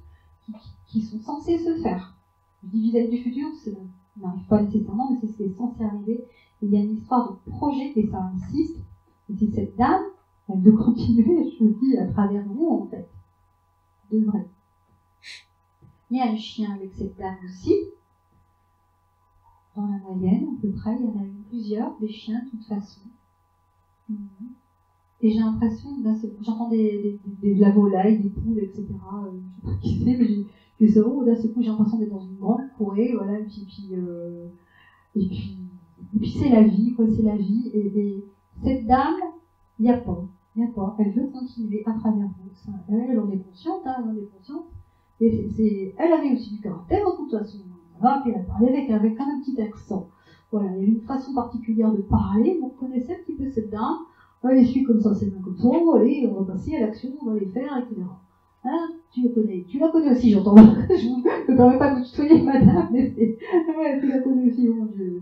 qui sont censés se faire. Je dis vis-à-vis du futur, ça n'arrive pas nécessairement, mais c'est ce qui est censé arriver. Et il y a une histoire de projet, et ça insiste. Et c'est cette dame, elle veut continuer, je vous dis, à travers vous, en fait. De vrai. Il y a un chien avec cette dame aussi. Dans la moyenne, à peu près, il y en a eu plusieurs, des chiens, de toute façon. Et j'ai l'impression, j'entends de la volaille, des poules, etc. Je ne sais pas qui c'est, mais j'ai ça, d'un seul coup, j'ai l'impression d'être dans une grande forêt, voilà, et puis c'est la vie, quoi, c'est la vie. Et cette dame, il n'y a pas. Elle veut continuer à travers vous. Elle en est consciente, Et elle avait aussi du caractère, de toute façon. Puis elle a parlé avec un petit accent. Voilà, il y a une façon particulière de parler. Vous connaissez un petit peu cette dame. Elle essuie comme ça, c'est bien comme ça. Allez, on va passer à l'action, on va les faire, etc. Hein, tu la connais aussi, j'entends. Je ne me permets pas de vous tutoyer, madame, mais tu la connais aussi, mon Dieu.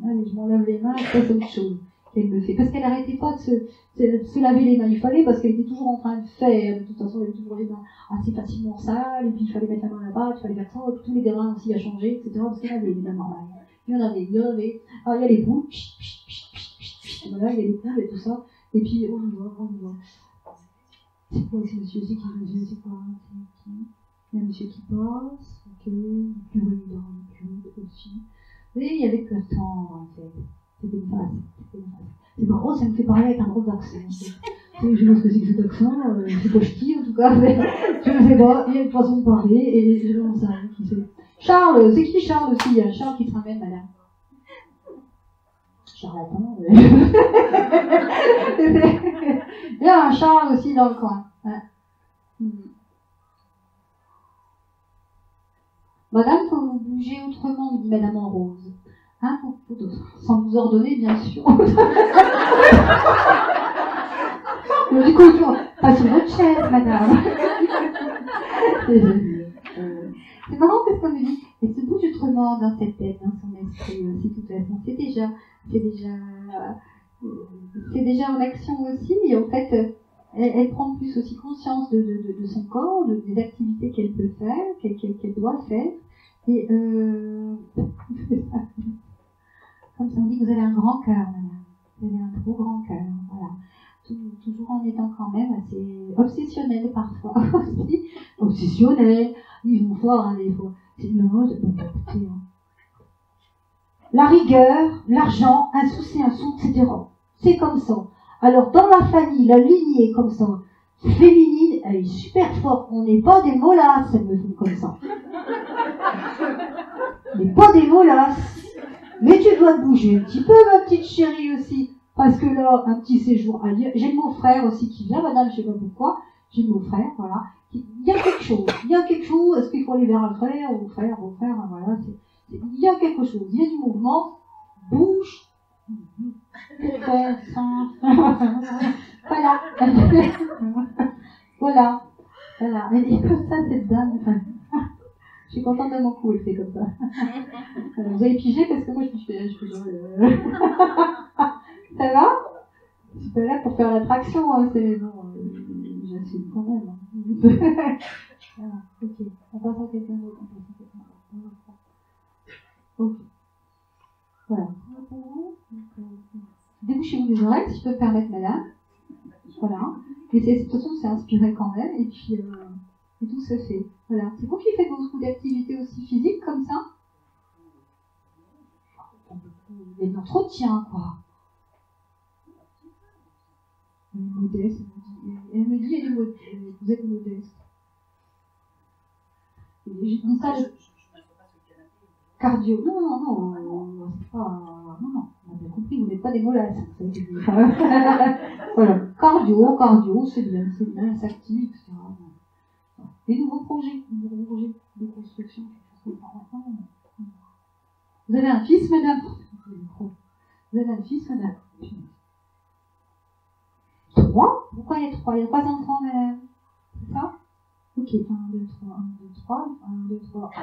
Allez, je m'en lave les mains, ça c'est autre chose qu'elle me fait. Parce qu'elle n'arrêtait pas de se laver les mains. Il fallait, parce qu'elle était toujours en train de faire. De toute façon, elle avait toujours les mains assez facilement sales, et puis il fallait mettre la main là-bas, il fallait faire ça, tous les gamins aussi à changer, etc. Parce qu'elle avait les mains normales. Il y en avait. Alors il y a les poules, voilà, il y a les poules et tout ça. Et puis on y va. C'est quoi ce monsieur aussi qui nous dit, c'est quoi? Il y a un monsieur qui passe, ok, le curé dans le curé aussi. Et il y avait que le temps, en fait. C'était une phase. C'est marrant, ça me fait parler avec un gros accent. Je sais pas ce que c'est que cet accent, c'est pas ch'ti en tout cas, mais je ne sais pas, il y a une façon de parler, et je ne sais pas qui c'est. Charles, c'est qui Charles aussi? Il y a Charles qui te ramène, madame. Charlatan. Il y a un Charles aussi dans le coin. Hein. Madame, faut vous bouger autrement, me dit madame en rose. Hein, sans vous ordonner, bien sûr. Du coup, pas sur votre chaise, madame. C'est marrant parce qu'on me dit, elle se bouge autrement dans cette tête, dans son esprit aussi, de toute façon. C'est déjà en action aussi, et en fait, elle prend plus aussi conscience de son corps, des activités qu'elle peut faire, qu'elle doit faire. Et comme ça, on dit que vous avez un grand cœur, madame. Vous avez un trop grand cœur, voilà. Toujours en étant quand même assez obsessionnel parfois aussi. Obsessionnel, ils vont fort, hein, des fois. Non, c'est pas écouter, hein. La rigueur, l'argent, un souci, un sou, etc. C'est comme ça. Alors, dans la famille, la lignée comme ça, féminine, elle est super forte. On n'est pas des mollasses, elles me font comme ça. On n'est pas des mollasses. Mais tu dois te bouger un petit peu, ma petite chérie aussi. Parce que là, un petit séjour ailleurs. J'ai mon frère aussi qui vient, madame, je sais pas pourquoi. J'ai mon frère, voilà. Il y a quelque chose. Est-ce qu'il faut aller vers un frère ou frère, voilà. Il y a quelque chose. Il y a du mouvement. Bouge. Faire ça. Voilà. Voilà. Elle est comme ça, cette dame. Je suis contente de mon coup, elle fait comme ça. Vous avez pigé parce que moi je me suis Ça va? Je suis pas là pour faire l'attraction, hein, c'est bon, j'assume quand même. Voilà, ok. On passe à quelqu'un d'autre. Ok. Voilà. Débouchez-vous les oreilles, si je peux me permettre, madame. Voilà. Et de toute façon, c'est inspiré quand même, et puis et tout se fait. Voilà. C'est vous qui faites beaucoup d'activités aussi physiques comme ça? Il y a de l'entretien, quoi. Elle est modeste, elle me dit, vous êtes modeste. J'ai dit ça. Cardio. Non, c'est pas. Non, on a bien compris, vous n'êtes pas des molasses. Voilà. Cardio, c'est bien, ça s'active, etc. Des nouveaux projets de construction, quelque chose comme ça. Vous avez un fils, madame? Vous avez un fils, madame? 3? Pourquoi il y a 3? Il y a 3 enfants, madame? C'est ça? Ok, 1, 2, 3, 1, 2, 3, 1, 2, 3, 1.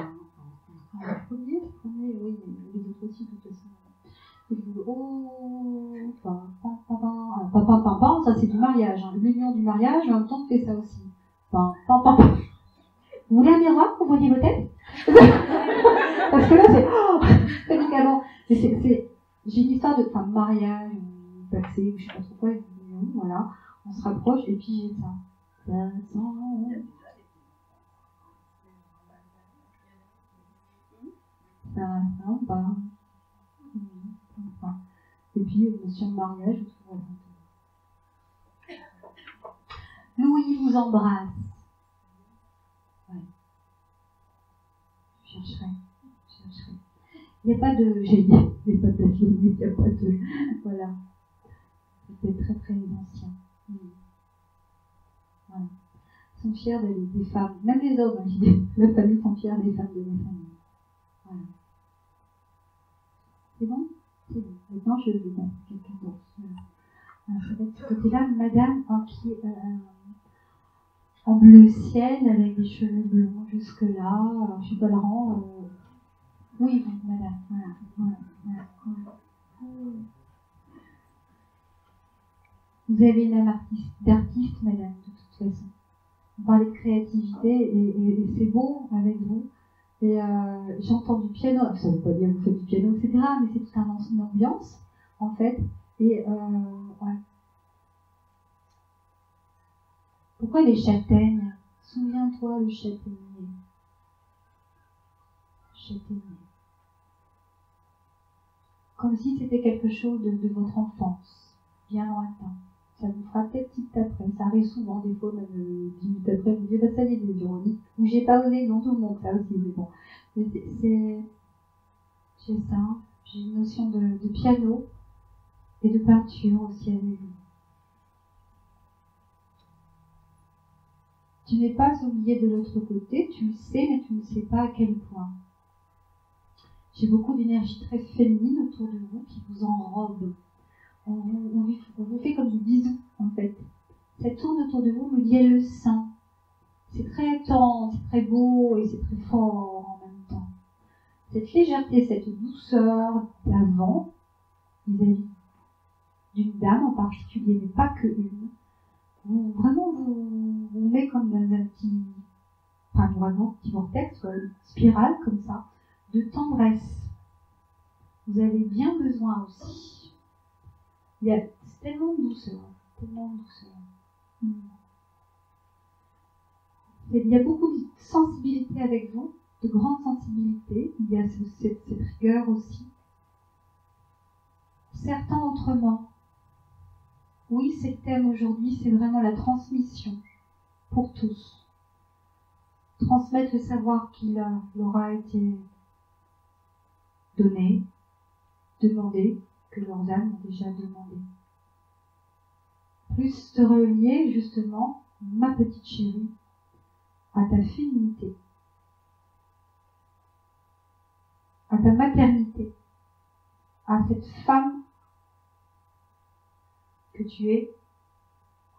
Le premier, oui, les autres aussi, de toute façon. Oh, pam, ça c'est du mariage. Hein. L'union du mariage, en même temps, on fait ça aussi. Pam. Vous voulez un miroir pour voyez vos têtes? Parce que là, c'est médicalement. J'ai une histoire de mariage, ou passé, ou je sais pas trop quoi, une union, voilà. On se rapproche, et puis j'ai ça. Ça va. Et puis, sur le mariage, Louis vous embrasse. Ouais. Je chercherai. Il n'y a pas de. J'ai dit, il n'y a pas de limite, il n'y a pas de. Voilà. C'était très très ancien. Voilà. Ils sont fiers des femmes, même les hommes, la famille sont fiers des femmes de la famille. Voilà. C'est bon? C'est bon. Maintenant, je vais mettre quelqu'un d'autre. Ça va être de ce côté-là, madame, qui est en bleu ciel, avec des cheveux blonds jusque-là. Je ne sais pas le rang. Oui, madame. Voilà. Vous avez une âme d'artiste, madame, de toute façon. Vous parlez de créativité et c'est beau avec vous. Et j'entends du piano, ça ne veut pas dire que vous faites du piano, etc., mais c'est toute une ambiance, en fait. Et ouais. Pourquoi les châtaignes? Souviens-toi le châtaignier. Comme si c'était quelque chose de votre enfance, bien lointain. Ça vous fera peut-être petit après. Ça arrive souvent, des fois, même 10 minutes après, vous dites, ça y est, des ironies. Ou j'ai pas osé, non, tout le monde, ça aussi, mais bon. J'ai ça, j'ai une notion de piano et de peinture aussi avec vous. Tu n'es pas oublié de l'autre côté, tu le sais, mais tu ne sais pas à quel point. J'ai beaucoup d'énergie très féminine autour de vous qui vous enrobe. On vous fait comme des bisous, en fait. Ça tourne autour de vous, me dit, elle le sent. C'est très tendre, c'est très beau et c'est très fort en même temps. Cette légèreté, cette douceur d'avant, vis-à-vis d'une dame en particulier, mais pas que une, vous met comme dans un petit, petit vortex, une spirale comme ça, de tendresse. Vous avez bien besoin aussi. Il y a tellement de douceur, Il y a beaucoup de sensibilité avec vous, de grande sensibilité. Il y a cette rigueur aussi. Certains autrement. Oui, c'est le thème aujourd'hui, c'est vraiment la transmission pour tous. Transmettre le savoir qui leur aura été donné, demandé, que leurs âmes ont déjà demandé. Plus se relier justement, ma petite chérie, à ta féminité, à ta maternité, à cette femme que tu es,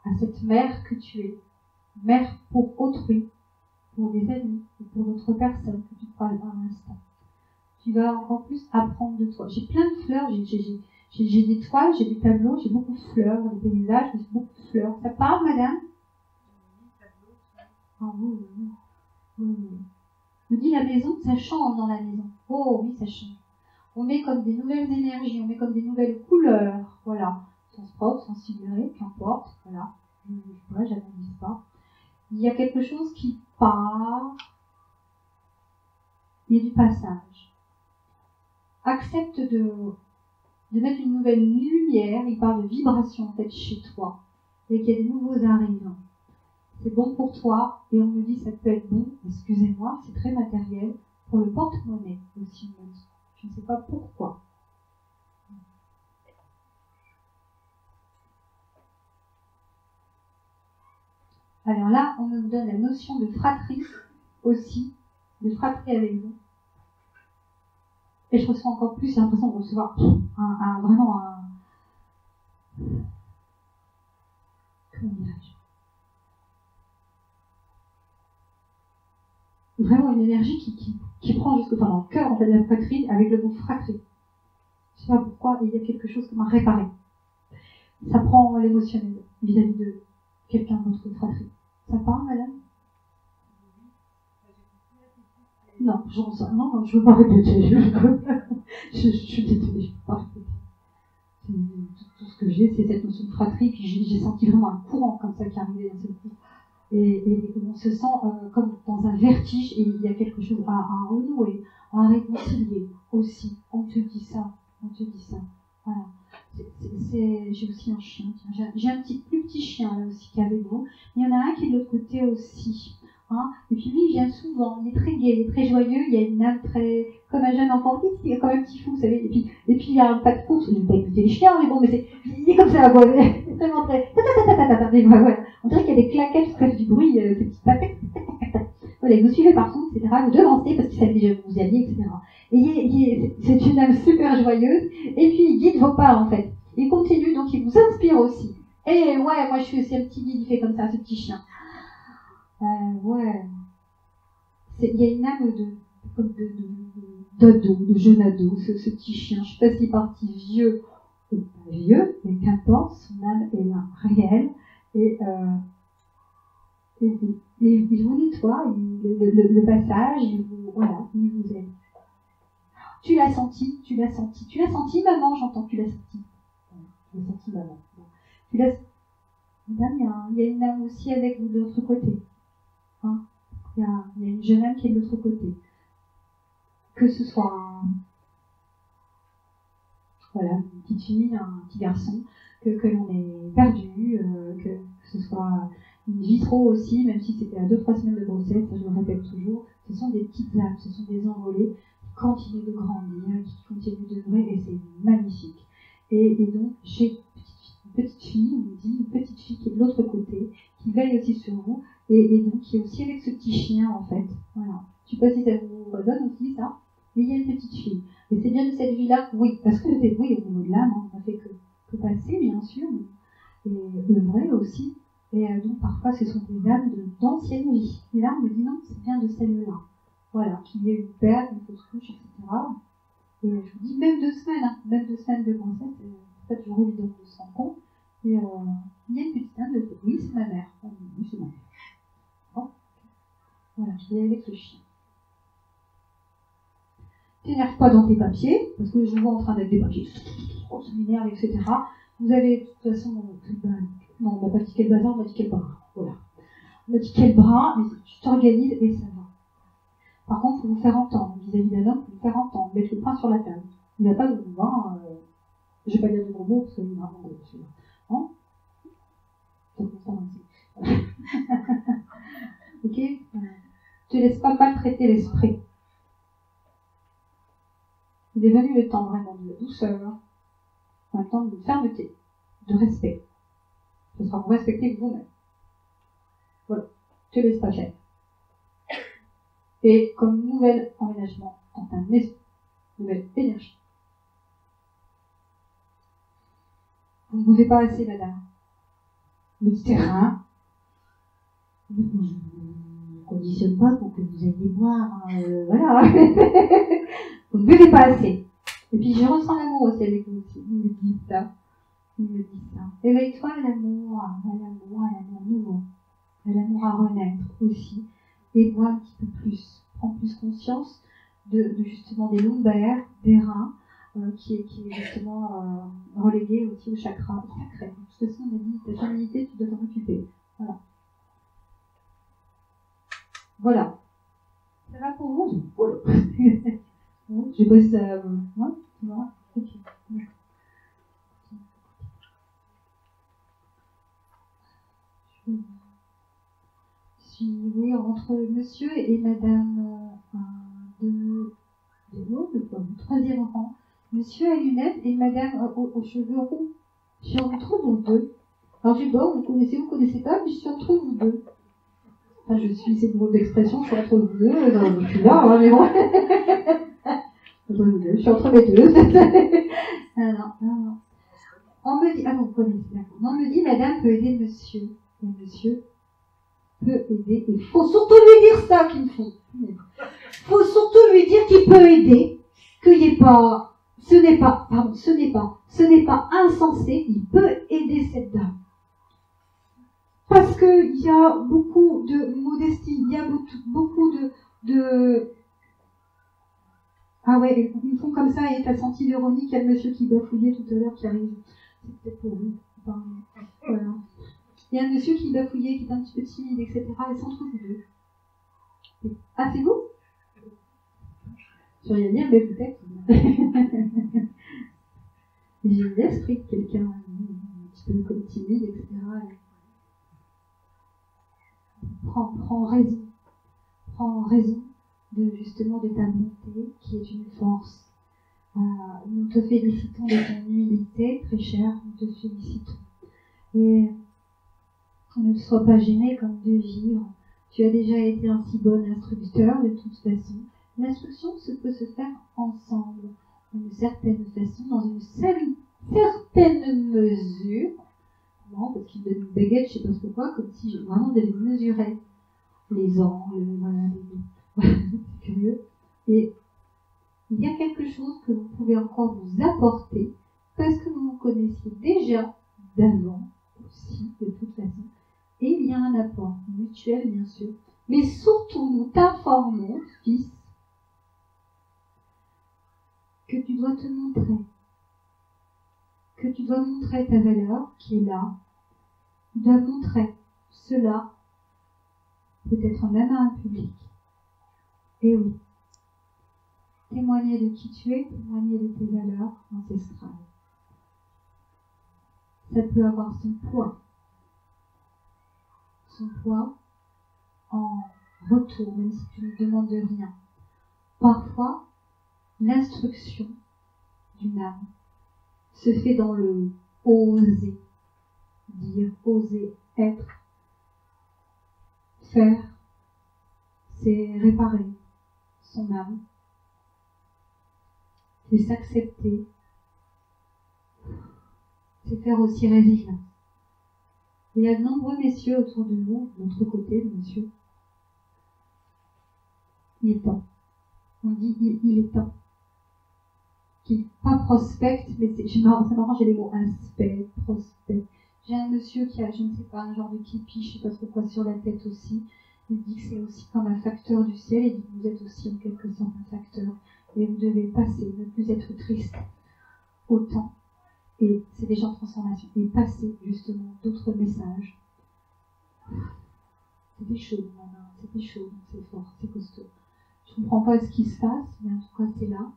à cette mère que tu es, mère pour autrui, pour des amis ou pour d'autres personnes que tu parles à l'instant. Tu vas encore plus apprendre de toi. J'ai plein de fleurs, j'ai des toiles, j'ai des tableaux, j'ai beaucoup de fleurs, des paysages, j'ai beaucoup de fleurs. Ça parle, madame? Ah oui. Me dit la maison, ça change dans la maison. Oh oui, ça change. On met comme des nouvelles énergies, on met comme des nouvelles couleurs, voilà. Sens propre, sens figuré, qu'importe, voilà. Je ne juge pas, j'analyse pas. Il y a quelque chose qui part. Il y a du passage. Accepte de mettre une nouvelle lumière, il parle de vibration en fait chez toi, et qu'il y a des nouveaux arrivants. C'est bon pour toi, et on me dit ça peut être bon, excusez-moi, c'est très matériel, Pour le porte-monnaie aussi, on me dit. Je ne sais pas pourquoi. Alors là, on nous donne la notion de fratrie aussi, de fratrie avec vous. Et je reçois encore plus l'impression de recevoir vraiment un... Comment dirais-je ? Vraiment une énergie qui prend jusqu'au dans le cœur en fait, de la poitrine avec le mot fratrie. Je ne sais pas pourquoi, il y a quelque chose qui m'a réparé. Ça prend l'émotionnel vis-à-vis de quelqu'un d'autre fratrie. Ça parle, madame ? Non, non, je ne veux pas répéter. Je suis désolée, je ne peux pas répéter. Tout ce que j'ai, c'est cette notion de fratrie, puis j'ai senti vraiment un courant comme ça qui arrivait dans cette vie. Et on se sent comme dans un vertige, et il y a quelque chose à renouer, à réconcilier aussi. On te dit ça. Voilà. J'ai aussi un chien. J'ai un plus petit chien là aussi qui est avec vous. Il y en a un qui est de l'autre côté aussi. Hein. Et puis lui, il vient souvent. Il est très gai, il est très joyeux. Il y a une âme très comme un jeune enfant. Il est comme un petit fou, vous savez. Et puis il y a un pas de course. Je ne vais pas écouter les chiens, mais bon, mais il est comme ça, quoi. C'est vraiment très. Voilà. On dirait qu'il y a des claquettes, ça fait du bruit, des petites pattes. Voilà, vous suivez partout, etc. Vous devancez parce qu'il savait déjà que vous y alliez, etc. Et c'est une âme super joyeuse. Et puis il guide vos pas en fait. Il continue, donc il vous inspire aussi. Et ouais, moi je suis aussi un petit guide, il fait comme ça, ce petit chien. Ouais. Il y a une âme d'ado, de jeune ado, ce petit chien. Je sais pas s'il est parti vieux ou pas vieux, mais qu'importe, son âme est là, réelle. Et il vous nettoie, le passage, il vous aide. Tu l'as senti, maman, j'entends, tu l'as senti. Tu l'as senti, maman. Madame, il y a une âme aussi avec vous de l'autre côté. Hein, il y a une jeune âme qui est de l'autre côté. Que ce soit une petite fille, un petit garçon, que l'on ait perdu, que ce soit une vitro aussi, même si c'était à 2-3 semaines de grossesse, ça je le répète toujours, ce sont des petites âmes, ce sont des envolées qui continuent de grandir, qui continuent de vrai, et c'est magnifique. Et donc, j'ai une petite fille, on me dit, une petite fille qui est de l'autre côté, qui veille aussi sur vous, et donc qui est aussi avec ce petit chien en fait. Voilà. Je ne sais pas si ça vous résonne aussi, ça, mais il y a une petite fille. Et c'est bien de cette vie-là, oui, parce que oui, au niveau de l'âme, on n'a fait que passer, bien sûr, et le vrai aussi. Et donc parfois ce sont des âmes d'anciennes vies. Et là on me dit non, c'est bien de celle-là. Voilà, qu'il y ait une perte, une fausse couche, etc. Et je vous dis même 2 semaines, même 2 semaines de grossesse, c'est pas toujours évident de se rendre compte. Et il y a une petite âme de oui, c'est ma mère. Oui, c'est ma mère. Bon. Voilà, je vais avec le chien. T'énerve pas dans tes papiers, parce que je vous vois en train d'être des papiers. On se m'énerve, etc. Vous avez de toute façon, non, on m'a pas dit quel bazar, on m'a dit quel bras. Voilà. On m'a dit quel bras, mais tu t'organises et ça va. Par contre, il faut vous faire entendre. Vis-à-vis d'un homme, il faut vous faire entendre. Mettre le poing sur la table. Il n'a pas de pouvoir. Je ne vais pas dire de gros mots, parce qu'il est vraiment gros, celui-là. Hein? C'est comme ça aussi. Ok? Ne te laisse pas maltraiter l'esprit. Il est venu le temps vraiment de la douceur, en même temps de fermeté, de respect. Ce sera vous respecter vous-même. Voilà. Ne te laisse pas faire. Et comme nouvel emménagement dans ta maison, nouvelle énergie. Vous ne buvez pas assez, madame. Méditerranéen. Je ne conditionne pas pour que vous ayez boire. Voilà. Vous ne buvez pas assez. Et puis je ressens l'amour aussi avec vous. Il me dit ça. Éveille-toi à l'amour nouveau. À l'amour à renaître aussi. Et bois un petit peu plus. Prends plus conscience de justement des lombaires, des reins, qui est justement relégué aussi au chakra sacré. De toute façon, on a dit, ta féminité, tu dois t'en occuper. Voilà. Ça va pour vous? Voilà. Je sais pas si ça... Ouais, tu vois? Ok. D'accord. Je suis, oui, entre monsieur et madame 1, 2, Troisième rang. Monsieur à lunettes et madame aux cheveux roux. Je suis entre vous deux. Alors j'ai bon, vous connaissez pas, mais je suis entre vous deux. Enfin, c'est une drôle d'expression, je suis entre vous deux, je suis là, hein, mais bon. Je suis entre les deux. Non. On me dit, vous connaissez, d'accord. On me dit, madame peut aider monsieur. Et monsieur peut aider. Il faut surtout lui dire ça qu'il faut. Il faut surtout lui dire qu'il peut aider, qu'il n'y ait pas, ce n'est pas insensé, il peut aider cette dame. Parce qu'il y a beaucoup de modestie, il y a beaucoup de... Ah ouais, ils font comme ça, et t'as senti Véronique, il y a le monsieur qui bafouillait tout à l'heure qui arrive. C'est peut-être pour vous. Enfin, voilà. Il y a un monsieur qui bafouillait, qui est un petit peu timide, etc. Et s'entre vous deux. Ah, c'est vous? Je vais rien dire, mais peut-être. J'ai l'esprit de quelqu'un un petit peu comme timide, etc. Prends raison justement de ta bonté, qui est une force. Nous te félicitons de ton humilité, très chère, nous te félicitons. Et ne sois pas gêné comme de vivre. Tu as déjà été un si bon instructeur, de toute façon. L'instruction peut se faire ensemble, d'une certaine façon, dans une certaine mesure. Non, parce qu'il donne une baguette, je sais pas pourquoi, comme si vraiment devait mesurer les angles, voilà, c'est curieux. Et il y a quelque chose que vous pouvez encore vous apporter, parce que vous vous connaissiez déjà d'avant, aussi, de toute façon. Et il y a un apport mutuel, bien sûr. Mais surtout, nous t'informons, fils, que tu dois te montrer. Que tu dois montrer ta valeur qui est là. Tu dois montrer cela, peut-être même à un public. Et oui. Témoigner de qui tu es, témoigner de tes valeurs ancestrales. Ça peut avoir son poids. Son poids en retour, même si tu ne demandes rien. Parfois, l'instruction d'une âme se fait dans le oser dire, oser être, faire, c'est réparer son âme, c'est s'accepter, c'est faire aussi résilience. Il y a de nombreux messieurs autour de nous, de notre côté, monsieur. Il est temps. On dit il est temps. Qui pas prospecte, mais c'est marrant, j'ai les mots aspect, prospect. J'ai un monsieur qui a, je ne sais pas, un genre de képi, je ne sais pas trop quoi, sur la tête aussi. Il dit que c'est aussi comme un facteur du ciel, et dit que vous êtes aussi en quelque sorte un facteur. Et vous devez passer, ne plus être triste autant. Et c'est déjà en transformation. Et passer justement d'autres messages. C'était chaud, c'était chaud, c'est fort, c'est costaud. Je ne comprends pas ce qui se passe, mais en tout cas c'est là.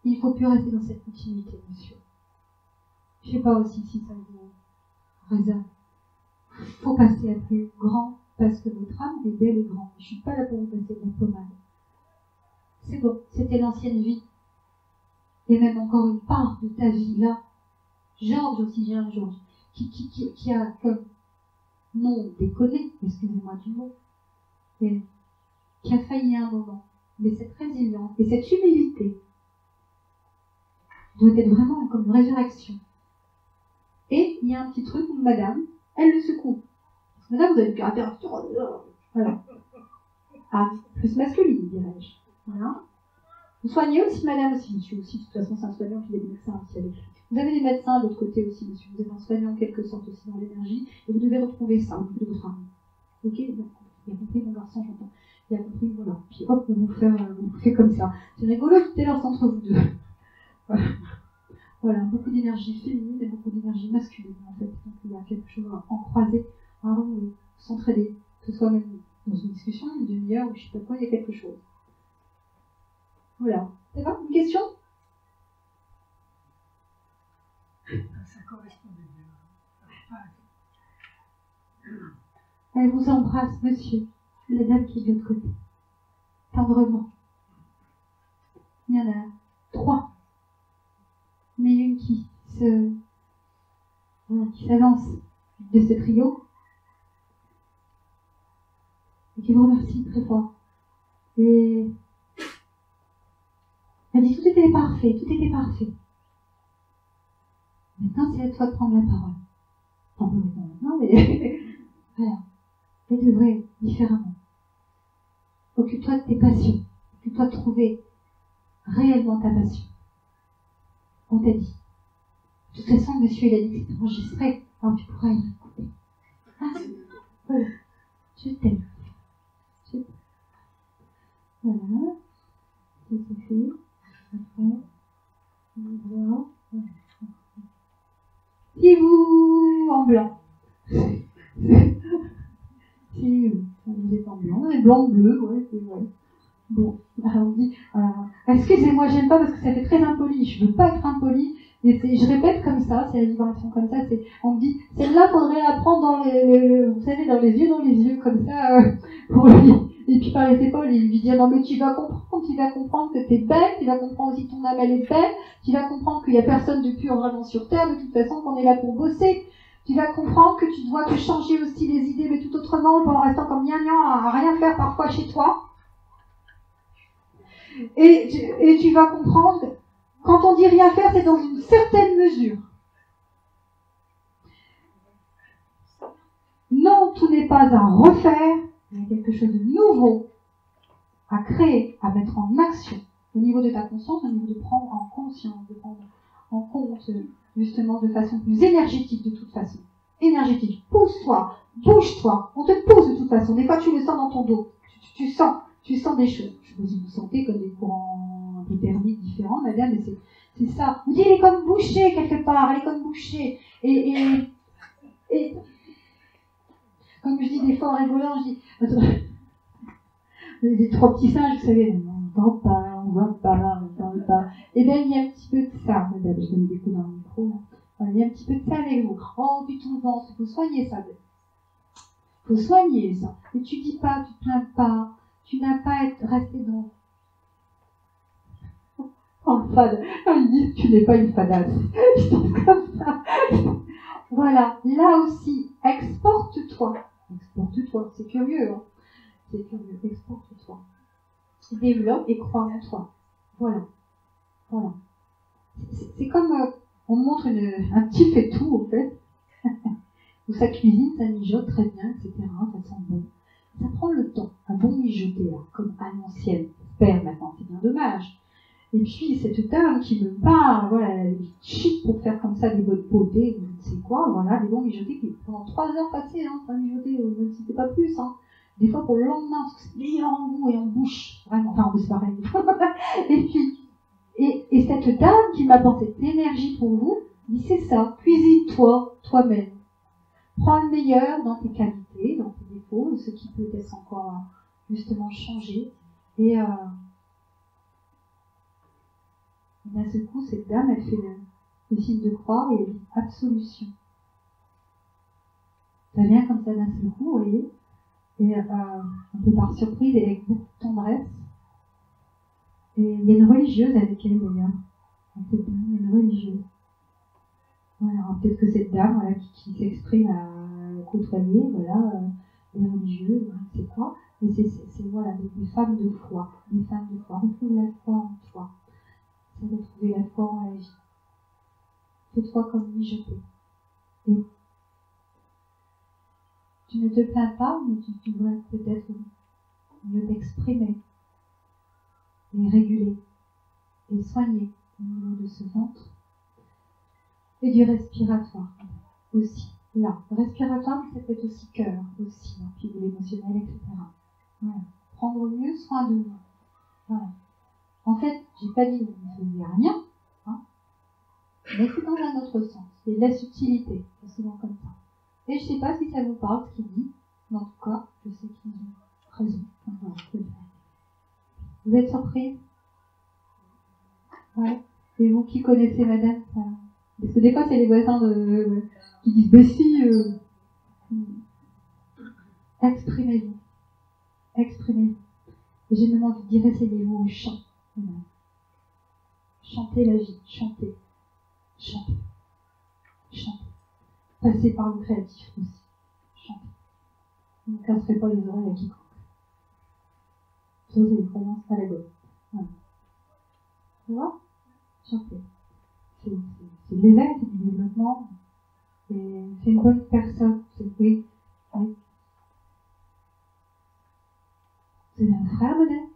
Il ne faut plus rester dans cette continuité, monsieur. Je ne sais pas aussi si ça vous résonne. Il faut passer à plus grand, parce que votre âme est belle et grande. Je ne suis pas là pour vous passer de la pommade. C'est bon, c'était l'ancienne vie. Et même encore une part de ta vie là. Georges aussi, j'ai un Georges, qui a comme non déconné, excusez-moi du mot, et qui a failli à un moment. Mais cette résilience et cette humilité doit être vraiment comme une résurrection. Et il y a un petit truc où madame, elle le secoue. Parce que madame, vous avez le caractère, voilà. Ah, plus masculine, dirais-je. Voilà. Vous soignez aussi madame aussi, monsieur aussi, de toute façon c'est un soignant qui est des médecins aussi avec lui. Vous avez des médecins de l'autre côté aussi, monsieur. Vous êtes un soignant en quelque sorte aussi dans l'énergie, et vous devez retrouver ça au niveau de votre âme. Ok? Donc, il a compris mon garçon, j'entends. Il a compris, voilà. Puis hop, on vous fait comme ça. C'est rigolo tout à l'heure, c'est entre vous deux. Voilà. Voilà, beaucoup d'énergie féminine et beaucoup d'énergie masculine en fait. Donc il y a quelque chose à en croiser, à renouer, s'entraider, que ce soit même dans une discussion, une demi-heure ou je sais pas quoi, il y a quelque chose. Voilà. C'est pas une question? Ça correspondait bien. Elle vous embrasse, monsieur, la dame qui est de l'autre côté. Tendrement. il y en a 3. Mais une qui s'avance de ce trio et qui vous remercie très fort. Et elle dit tout était parfait, tout était parfait. Maintenant, c'est à toi de prendre la parole. Enfin, pas maintenant, mais voilà. Et de vrai, différemment. Occupe-toi de tes passions. Occupe-toi de trouver réellement ta passion. On t'a dit. De toute façon, monsieur, il a dit que c'était enregistré. Alors tu pourras y écouter. Ah, voilà. Je t'aime. Voilà. C'est fait. Après, on voit. Si vous, en blanc. Si vous êtes en blanc, et blanc, bleu, ouais, c'est vrai. Bon, alors on dit, excusez-moi, j'aime pas parce que ça fait très impoli, je veux pas être impoli, et je répète comme ça, c'est la vibration comme ça, on me dit, celle-là, faudrait la prendre dans vous savez, dans les yeux, comme ça, pour lui. Et puis par les épaules, il lui dit, non mais tu vas comprendre que t'es belle, tu vas comprendre aussi que ton âme elle est belle, tu vas comprendre qu'il y a personne de pur vraiment sur terre, de toute façon qu'on est là pour bosser. Tu vas comprendre que tu dois te changer aussi les idées, mais tout autrement, en restant comme gnangnan à rien faire parfois chez toi. Et tu vas comprendre que quand on dit rien faire, c'est dans une certaine mesure. Non, tout n'est pas à refaire, il y a quelque chose de nouveau à créer, à mettre en action, au niveau de ta conscience, au niveau de prendre en conscience, de prendre en compte, justement, de façon plus énergétique, de toute façon. Énergétique. Pousse-toi, bouge-toi. On te pousse de toute façon. Des fois, tu le sens dans ton dos. Tu sens des choses. Je suppose que vous sentez comme des courants un peu thermiques différents, madame, mais c'est ça. Vous dites, elle est comme bouchée quelque part, elle est comme bouchée. Et comme je dis des fois en rigolant, je dis, les 3 petits singes, vous savez, on n'entend pas, on voit pas, on n'entend pas. Et bien, il y a un petit peu de ça, madame, je donne des coups dans le micro. Il y a un petit peu de ça avec vous. Oh, puis ton ventre, il faut soigner ça. Il faut soigner ça. Mais tu dis pas, tu te plains pas. Tu n'as pas à être resté dans le fade. Ils disent, tu n'es pas une fadasse. Je dis comme ça. Voilà. Là aussi, exporte-toi. Exporte-toi. C'est curieux, hein. C'est curieux. Exporte-toi. Développe et crois en toi. Voilà. Voilà. C'est comme, on montre un petit fait-tout, en fait. Où ça cuisine, ça mijote très bien, etc. Ça sent bon. Ça prend le temps, un bon mijoter, là, comme à l'ancienne. Père maintenant, c'est bien dommage. Et puis, cette dame qui me parle, voilà, elle est chic pour faire comme ça des bonnes potées, ou je ne sais quoi, voilà, des bons mijotés qui, pendant 3 heures passées, hein, pas mijoter, même si c'était pas plus, hein. Des fois pour le lendemain, parce que c'est meilleur en goût et en bouche. Vraiment, enfin, en goût, c'est pareil. Et puis, et cette dame qui m'apporte cette énergie pour vous, dit c'est ça, cuisine-toi, toi-même. Prends le meilleur dans tes qualités, dans tes défauts, ce qui peut être encore justement changé. Et d'un seul coup, cette dame, elle fait le signe de croix et elle dit absolution. Ça vient comme ça d'un seul coup, vous voyez, et un peu par surprise et avec beaucoup de tendresse. Et il y a une religieuse avec elle d'ailleurs. Cette dame, il y a une religieuse. Voilà, peut-être que cette dame, voilà, qui s'exprime à côtoyer, voilà, les religieuses, c'est quoi, mais c'est voilà, des femmes de foi, des femmes de foi. Retrouve la foi en toi. C'est retrouver la foi en la vie. Fais-toi comme mijoter. Et tu ne te plains pas, mais tu devrais peut-être mieux t'exprimer et réguler et soigner au niveau de ce ventre et du respiratoire aussi. Là, respiratoire, mais ça peut être aussi cœur, aussi, hein, puis de l'émotionnel, etc. Voilà. Prendre mieux soin de vous. Voilà. En fait, j'ai pas dit que vous ne faisiez rien, hein, mais c'est dans un autre sens. C'est de la subtilité, c'est souvent comme ça. Et je sais pas si ça vous parle ce qu'il dit, mais en tout cas, je sais qu'ils ont raison. Voilà, vous êtes surprise? Ouais. Et vous qui connaissez madame, ça... Parce que des fois, c'est les voisins qui disent, bah si, exprimez-vous. Exprimez-vous. Et j'ai même envie de dire, essayez-vous au chant. Voilà. Chantez la vie, chantez, chantez, chantez. Passez par le créatif aussi, chantez. Ne casserez pas les oreilles à quiconque. Ça, c'est une croyance à la bonne. Voilà. Tu vois? Chantez. C'est l'éveil, c'est du développement. C'est une bonne personne. Oui. Oui. C'est un frère modèle.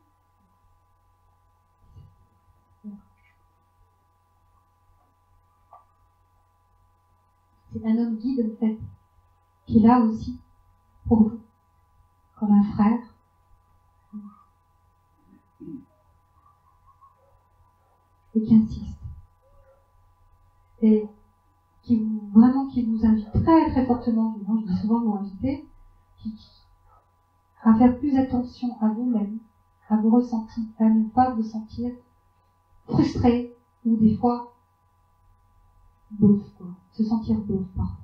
C'est un homme guide, en fait, qui est là aussi pour vous, comme un frère. Et qui insiste. Et qui vous invite très très fortement, je dis souvent vous inviter, à faire plus attention à vous-même, à vos ressentis, à ne pas vous sentir frustré ou des fois bof, quoi, se sentir bof parfois.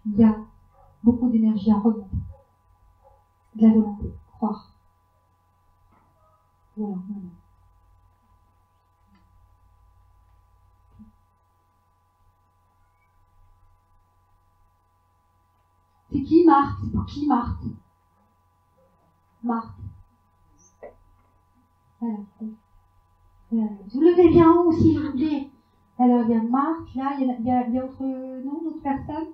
Il y a beaucoup d'énergie à remonter, de la volonté, croire. Voilà. C'est qui Marthe? C'est pour qui Marthe? Marthe. Voilà. Vous levez bien haut si vous voulez. Alors il y a Marthe, là, il y a autre nom, d'autres personnes?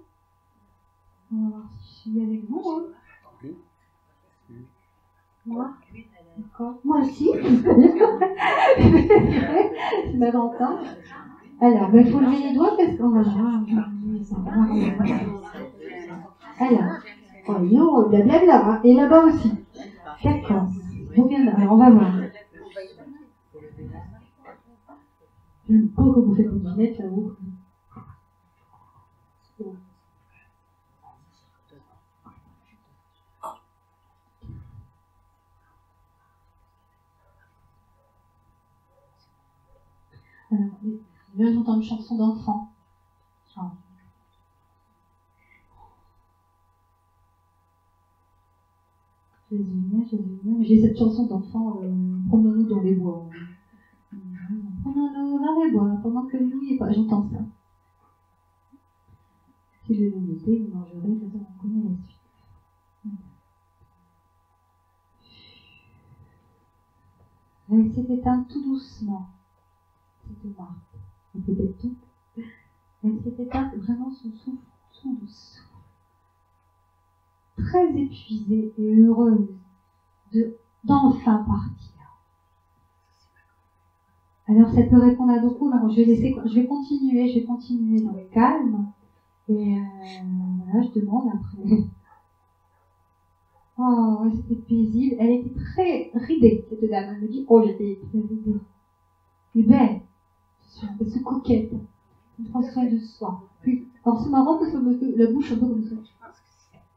On va voir si je suis avec vous. Hein. Moi, d'accord. Moi aussi. C'est ma Valentin. Alors, il faut lever les doigts parce qu'on va voir. Alors, voyons, blablabla. Hein. Et là-bas aussi. D'accord. Alors, on va voir. J'aime pas quand vous faites des lunettes là-haut. Alors, là, j'entends une chanson d'enfant. Ah. Jésus, j'ai cette chanson d'enfant, promenons-nous dans les bois. Promenons-nous dans les bois, pendant que nous n'y est pas. J'entends ça. Si je vais vous noter, vous mangerez, de toute façon, on connaît la suite. Elle s'est éteinte tout doucement. C'était Marthe. Ou peut-être tout. Elle s'est éteinte vraiment son souffle tout douce. Très épuisée et heureuse d'enfin partir. Alors ça peut répondre à beaucoup. Non, je vais continuer dans le calme. Et voilà, je demande après. Oh, c'était paisible. Elle était très ridée, cette dame. Elle me dit, oh, j'étais très ridée. Mais belle, elle se coquette. Elle prend soin de soi. Puis, alors c'est marrant parce que la bouche un peu comme ça.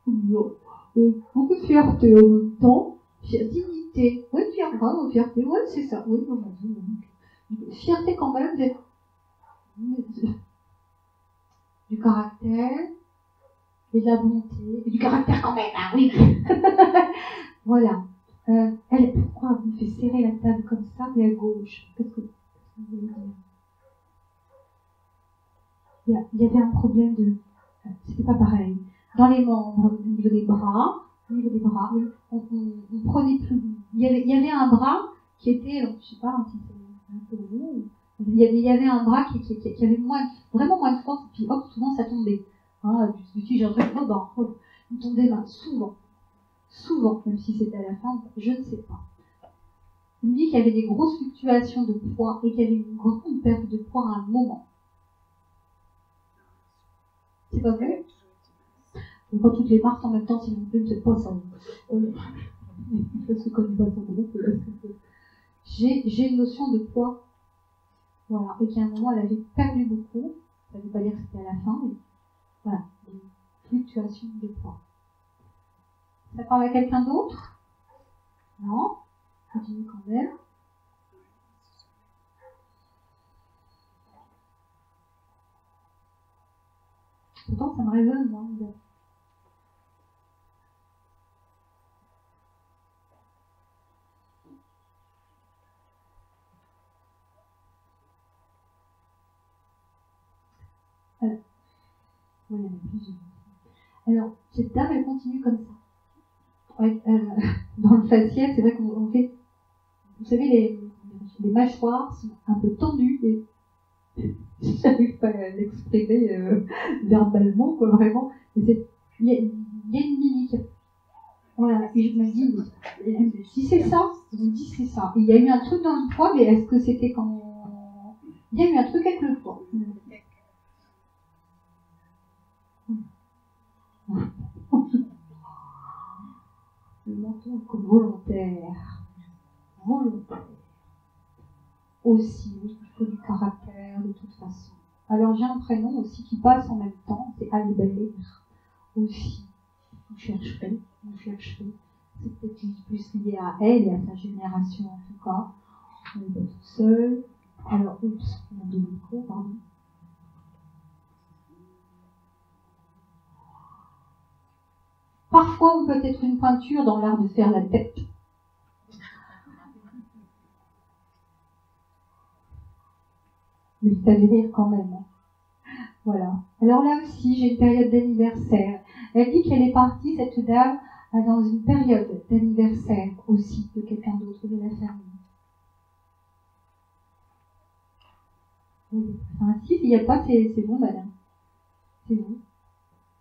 Beaucoup de fierté en même temps. Dignité. Oui, fierté. Oui, c'est ça. Oui, fierté quand même du caractère et de la bonté. Et du caractère quand même, hein, oui. Voilà. Pourquoi vous me fait serrer la table comme ça, mais à gauche? Qu'est-ce que vous voulez dire? Il y avait un problème de... C'était pas pareil. Dans les membres, au niveau des bras, oui, on prenait plus... Il y avait un bras qui était, je sais pas, un peu long. Il y avait un bras qui avait vraiment moins de force, puis hop, souvent ça tombait. Hein, du j'ai un truc, il tombait souvent, même si c'était à la fin, je ne sais pas. Il me dit qu'il y avait des grosses fluctuations de poids et qu'il y avait une grande perte de poids à un moment. C'est pas vrai? Pas toutes les marques en même temps, s'il vous plaît, c'est pas ça. Parce que comme il passe en groupe, j'ai une notion de poids. Voilà. Et qu'à un moment, elle avait perdu beaucoup. Ça ne veut pas dire que c'était à la fin, mais voilà. Des fluctuations de poids. Ça parle à quelqu'un d'autre? Non? Continue quand même. Pourtant, ça me résonne, moi. Alors, oui, il y en a plusieurs. Alors, cette dame, elle continue comme ça. Ouais, dans le faciès, c'est vrai qu'on fait, vous savez, les mâchoires sont un peu tendues et j'arrive pas à l'exprimer verbalement, quoi, vraiment. Il y a une mimique. Voilà, et je me dis, si c'est ça, je me dis c'est ça. Et il y a eu un truc dans le poids, mais est-ce que c'était quand... Il y a eu un truc avec le poids. Le menton comme volontaire. Volontaire. Aussi, oui, il faut du caractère, de toute façon. Alors j'ai un prénom aussi qui passe en même temps, c'est Albert. Aussi, vous chercherez. C'est peut-être plus lié à elle et à sa génération en tout cas. On n'est pas tout seul. Alors, oups, on a deux micros, pardon. Parfois, on peut être une peinture dans l'art de faire la tête. Mais il savait rire quand même. Voilà. Alors là aussi, j'ai une période d'anniversaire. Elle dit qu'elle est partie, cette dame, dans une période d'anniversaire aussi de quelqu'un d'autre de la famille. Oui, enfin, si, il n'y a pas, c'est bon, madame. C'est bon.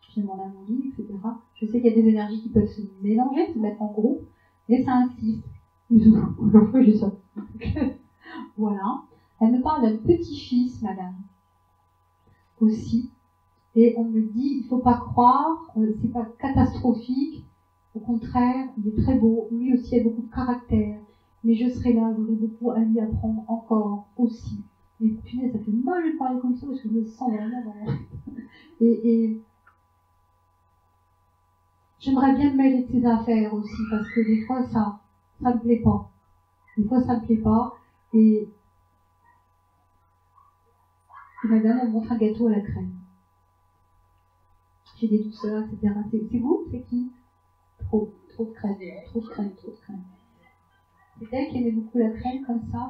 J'ai mon amour, etc. Je sais qu'il y a des énergies qui peuvent se mélanger, se mettre en groupe, et ça insiste. J'ai ça. Voilà. Elle me parle d'un petit-fils, madame. Aussi. Et on me dit, il ne faut pas croire, c'est pas catastrophique. Au contraire, il est très beau. Lui aussi a beaucoup de caractère. Mais je serai là, j'aurai beaucoup à lui apprendre encore aussi. Et punaise, ça fait mal de parler comme ça parce que je me sens vraiment dans... Et j'aimerais bien me mêler de ses affaires aussi, parce que des fois, ça me plaît pas. Des fois, ça me plaît pas. Et madame, on montre un gâteau à la crème. J'ai des douceurs, etc. C'est vous? C'est qui? Trop de crème. C'est elle qui aimait beaucoup la crème comme ça.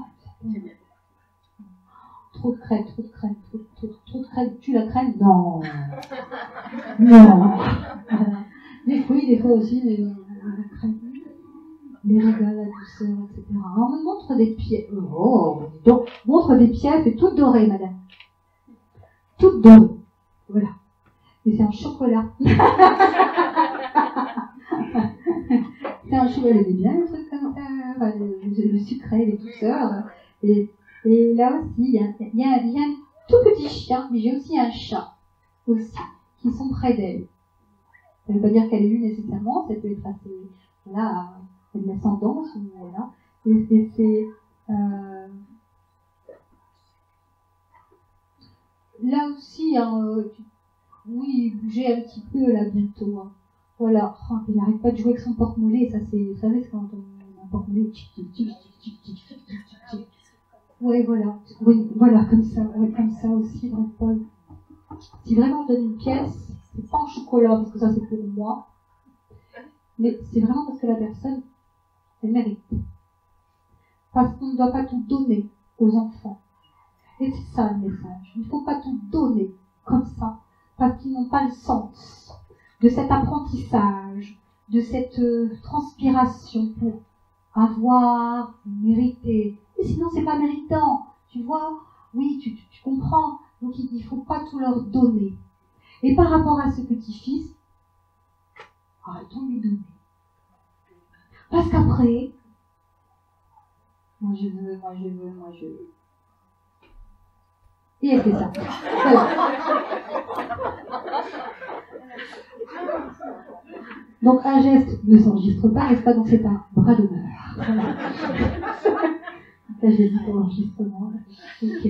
Trop de crème. Tu la crème? Non. Non. Des fruits, des fois aussi, mais la crème. Les régales, la douceur, etc. On me montre des pièces. Oh, donc, montre des pièces, et toutes dorées, madame. Toutes dorées. Voilà. Et c'est un chocolat. C'est un chocolat, elle aimait bien les trucs comme ça, enfin, le sucré, les douceurs. Et là aussi, il y a un tout petit chien, mais j'ai aussi un chat, aussi, qui sont près d'elle. Ça ne veut pas dire qu'elle est vue nécessairement, ça peut être assez, voilà, de l'ascendance, ou voilà. Et c'est, là aussi, oui, bouger un petit peu, là, bientôt, hein. Voilà, oh, il n'arrête pas de jouer avec son porte-monnaie, ça c'est, vous savez, c'est quand on a un porte-monnaie, ouais, voilà, oui, voilà, comme ça aussi, donc Paul. Si vraiment je donne une pièce, c'est pas en chocolat, parce que ça c'est pour moi, mais c'est vraiment parce que la personne, elle mérite. Parce qu'on ne doit pas tout donner aux enfants. Et c'est ça le message. Il ne faut pas tout donner comme ça, parce qu'ils n'ont pas le sens de cet apprentissage, de cette transpiration pour avoir, mériter. Et sinon, c'est pas méritant. Tu vois, oui, tu comprends. Donc, il ne faut pas tout leur donner. Et par rapport à ce petit-fils, arrêtons de lui donner. Parce qu'après, moi je veux. Et elle fait ça. Voilà. Donc un geste ne s'enregistre pas, n'est-ce pas? Donc c'est un bras d'honneur. Voilà. Ça j'ai dit pour l'enregistrement. Ok.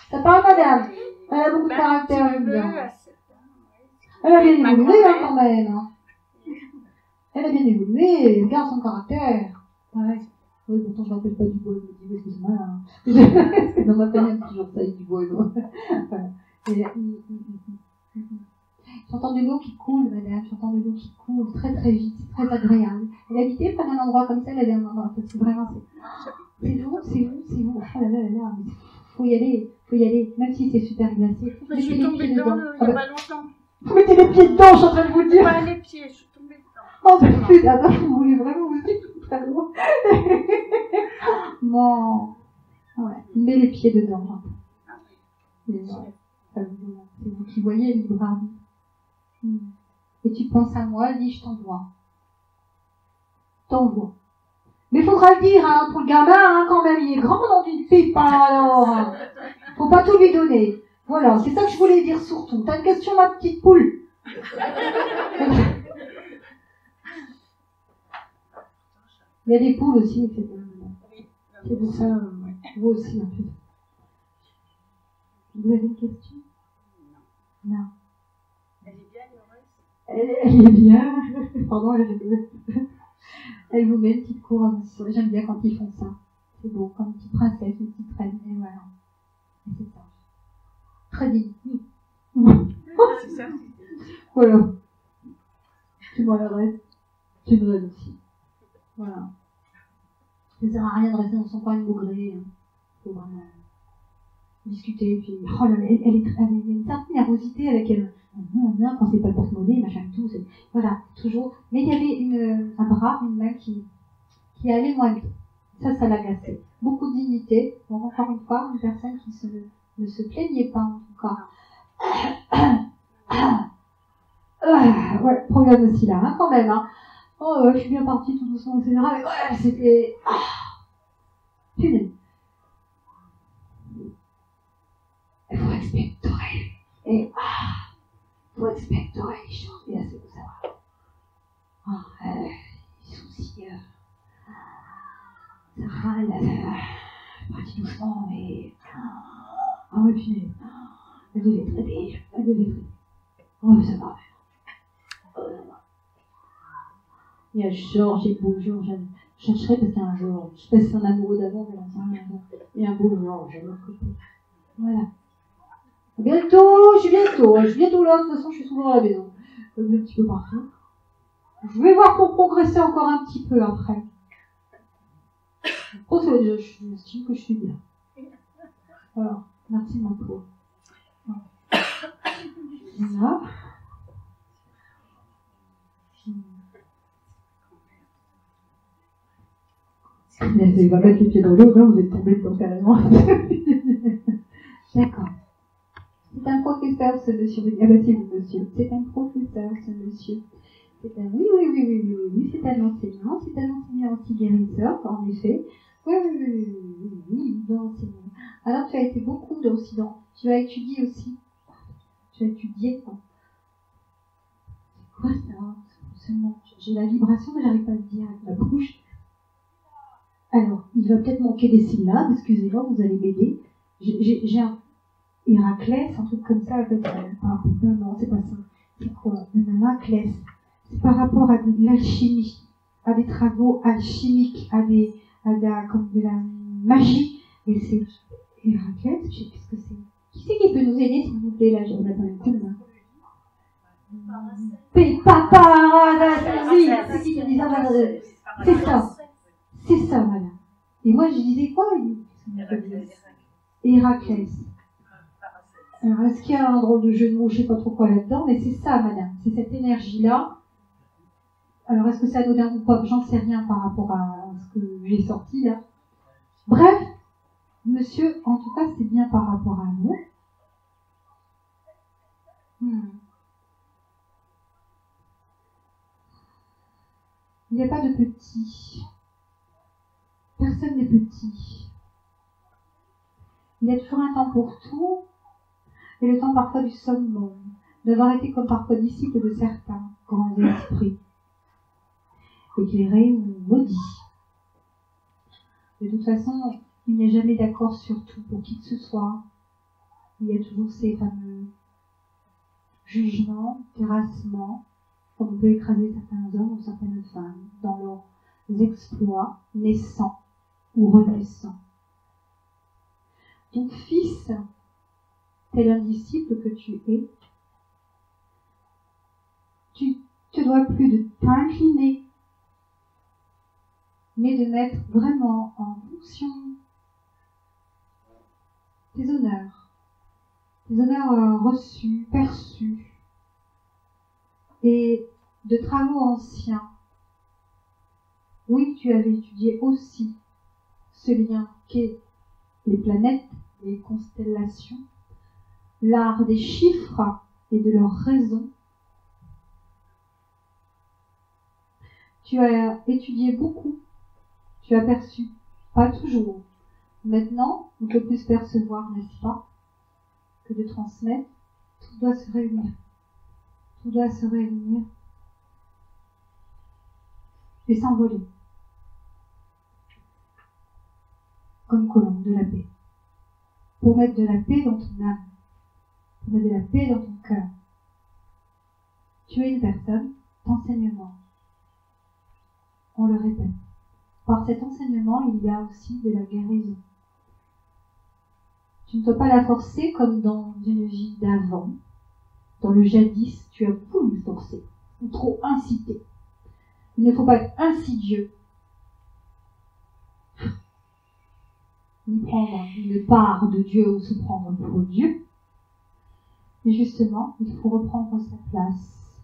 Ça parle madame. Elle a beaucoup de caractère, elle bien. Elle a bien évolué hein, quand même. Hein. Elle a bien évolué, elle garde son caractère. Ouais. Oui, pourtant je ne rappelle pas du bois, je me dis, oui, excuse-moi. Hein. Dans ma famille, on toujours ça, du bois. Voilà. J'entends de l'eau qui coule, madame, j'entends de l'eau qui coule très très vite, c'est très agréable. Elle habitait près d'un endroit comme ça, elle avait un endroit, c'est vraiment, c'est vous. Oh là là, faut y aller, faut y aller, même si c'est super glacé. Je suis tombée dedans il n'y a pas longtemps. Vous mettez les pieds dedans, je suis en train de vous le dire. Pas les pieds, je suis tombée dedans. Oh putain, vous voulez vraiment vous dire tout très loin. Bon. Ouais, mets les pieds dedans. Et voilà. C'est vous qui voyez, libre arbitre. Et tu penses à moi, dis je t'envoie. T'envoie. Mais faudra le dire, hein, pour le gamin, hein, quand même, il est grand dans une pipe, hein, alors. Faut pas tout lui donner. Voilà, c'est ça que je voulais dire surtout. T'as une question, ma petite poule? Il y a des poules aussi, c'est pour ça, vous aussi, en fait. Vous avez une question? Non. Elle est bien, Laurence? Elle est bien. Pardon, elle est. Elle vous met une petite couronne. J'aime bien quand ils font ça. C'est beau, comme une petite princesse, une petite reine. Et voilà. Et c'est ça. Très digne. C'est ça. Voilà. Tu m'en l'adresses. Tu me donnes aussi. Voilà. Ça ne sert à rien de rester dans son coin de bougré. Il faut vraiment discuter. Puis, oh là là, elle a une certaine nervosité avec elle. Quand c'est pas le porte-monnaie, machin, tout. Voilà, toujours. Mais il y avait un bras, une main qui allait moins vite. Ça l'agaçait. Beaucoup de dignité. Donc, encore une fois, une personne qui ne se plaignait pas, en tout cas. Ouais, problème aussi là, hein, quand même. Hein. Oh, je suis bien partie tout doucement, etc. Mais ouais, c'était. Punaise. Il faut expectorer. Et il faut expectorer les choses. Et là, c'est pour savoir. Les soucis. Ça râle. Partie doucement, mais. Ah ouais, punaise. Elle devait traiter. Oh, ça va. Il y a Georges et beau Georges. Je chercherai parce qu'il y a un Georges. Je sais pas si c'est un amoureux d'avant, mais il y a un beau Georges à l'autre côté. Voilà. Bientôt, je suis bientôt là. De toute façon, je suis souvent à la maison. Un petit peu partout. Je vais voir pour progresser encore un petit peu après. Oh, ça déjà, je estime que je suis bien. Voilà. Merci, ma pauvre. Voilà. Il va mettre les pieds dans l'eau, là vous êtes tombé dedans carrément. D'accord. C'est un professeur ce monsieur. Ah bah c'est vous monsieur. C'est un professeur ce monsieur. Oui, c'est un enseignant anti-guérisseur, en effet. Oui, il doit enseigner. Alors tu as été beaucoup aussi dans. Tu as étudié aussi. Tu as étudié quoi? C'est quoi ça? Seulement, j'ai la vibration mais j'arrive pas à le dire avec la bouche. Alors, il va peut-être manquer des syllabes, excusez-moi, vous allez m'aider. J'ai un Héraclès, un truc comme ça, avec non, c'est pas ça. C'est quoi? Un Héraclès. C'est par rapport à de l'alchimie, à des travaux alchimiques, comme de la magie. Et c'est Héraclès, je sais plus ce que c'est. Qui c'est qui peut nous aider, s'il vous plaît, là, j'ai pas le coup, là. C'est ça, madame. Et moi, je disais quoi? Héraclès. Alors, est-ce qu'il y a un drôle de jeu de mots, je sais pas trop quoi là-dedans, mais c'est ça, madame. C'est cette énergie-là. Alors, est-ce que c'est anodin ou pas? J'en sais rien par rapport à ce que j'ai sorti, là. Bref, monsieur, en tout cas, c'est bien par rapport à nous. Il n'y a pas de petit. Personne n'est petit. Il y a toujours un temps pour tout, et le temps parfois du summum, d'avoir été comme parfois disciple de certains grands esprits, éclairés ou maudits. De toute façon, il n'y a jamais d'accord sur tout pour qui que ce soit. Il y a toujours ces fameux jugements, terrassements, comme on peut écraser certains hommes ou certaines femmes dans leurs exploits naissants ou renaissants. Ton fils, tel un disciple que tu es, tu te dois plus de t'incliner, mais de mettre vraiment en fonction tes honneurs, des honneurs reçus, perçus, et de travaux anciens. Oui, tu avais étudié aussi ce lien qu'est les planètes, les constellations, l'art des chiffres et de leurs raisons. Tu as étudié beaucoup, tu as perçu, pas toujours. Maintenant, on peut plus percevoir, n'est-ce pas, que de transmettre. Tout doit se réunir. Tout doit se réunir et s'envoler comme colombe de la paix. Pour mettre de la paix dans ton âme, pour mettre de la paix dans ton cœur. Tu es une personne d'enseignement. On le répète. Par cet enseignement, il y a aussi de la guérison. Tu ne dois pas la forcer comme dans une vie d'avant. Dans le jadis, tu as voulu forcer, ou trop inciter. Il ne faut pas être insidieux, ni prendre une part de Dieu ou se prendre pour Dieu. Mais justement, il faut reprendre sa place,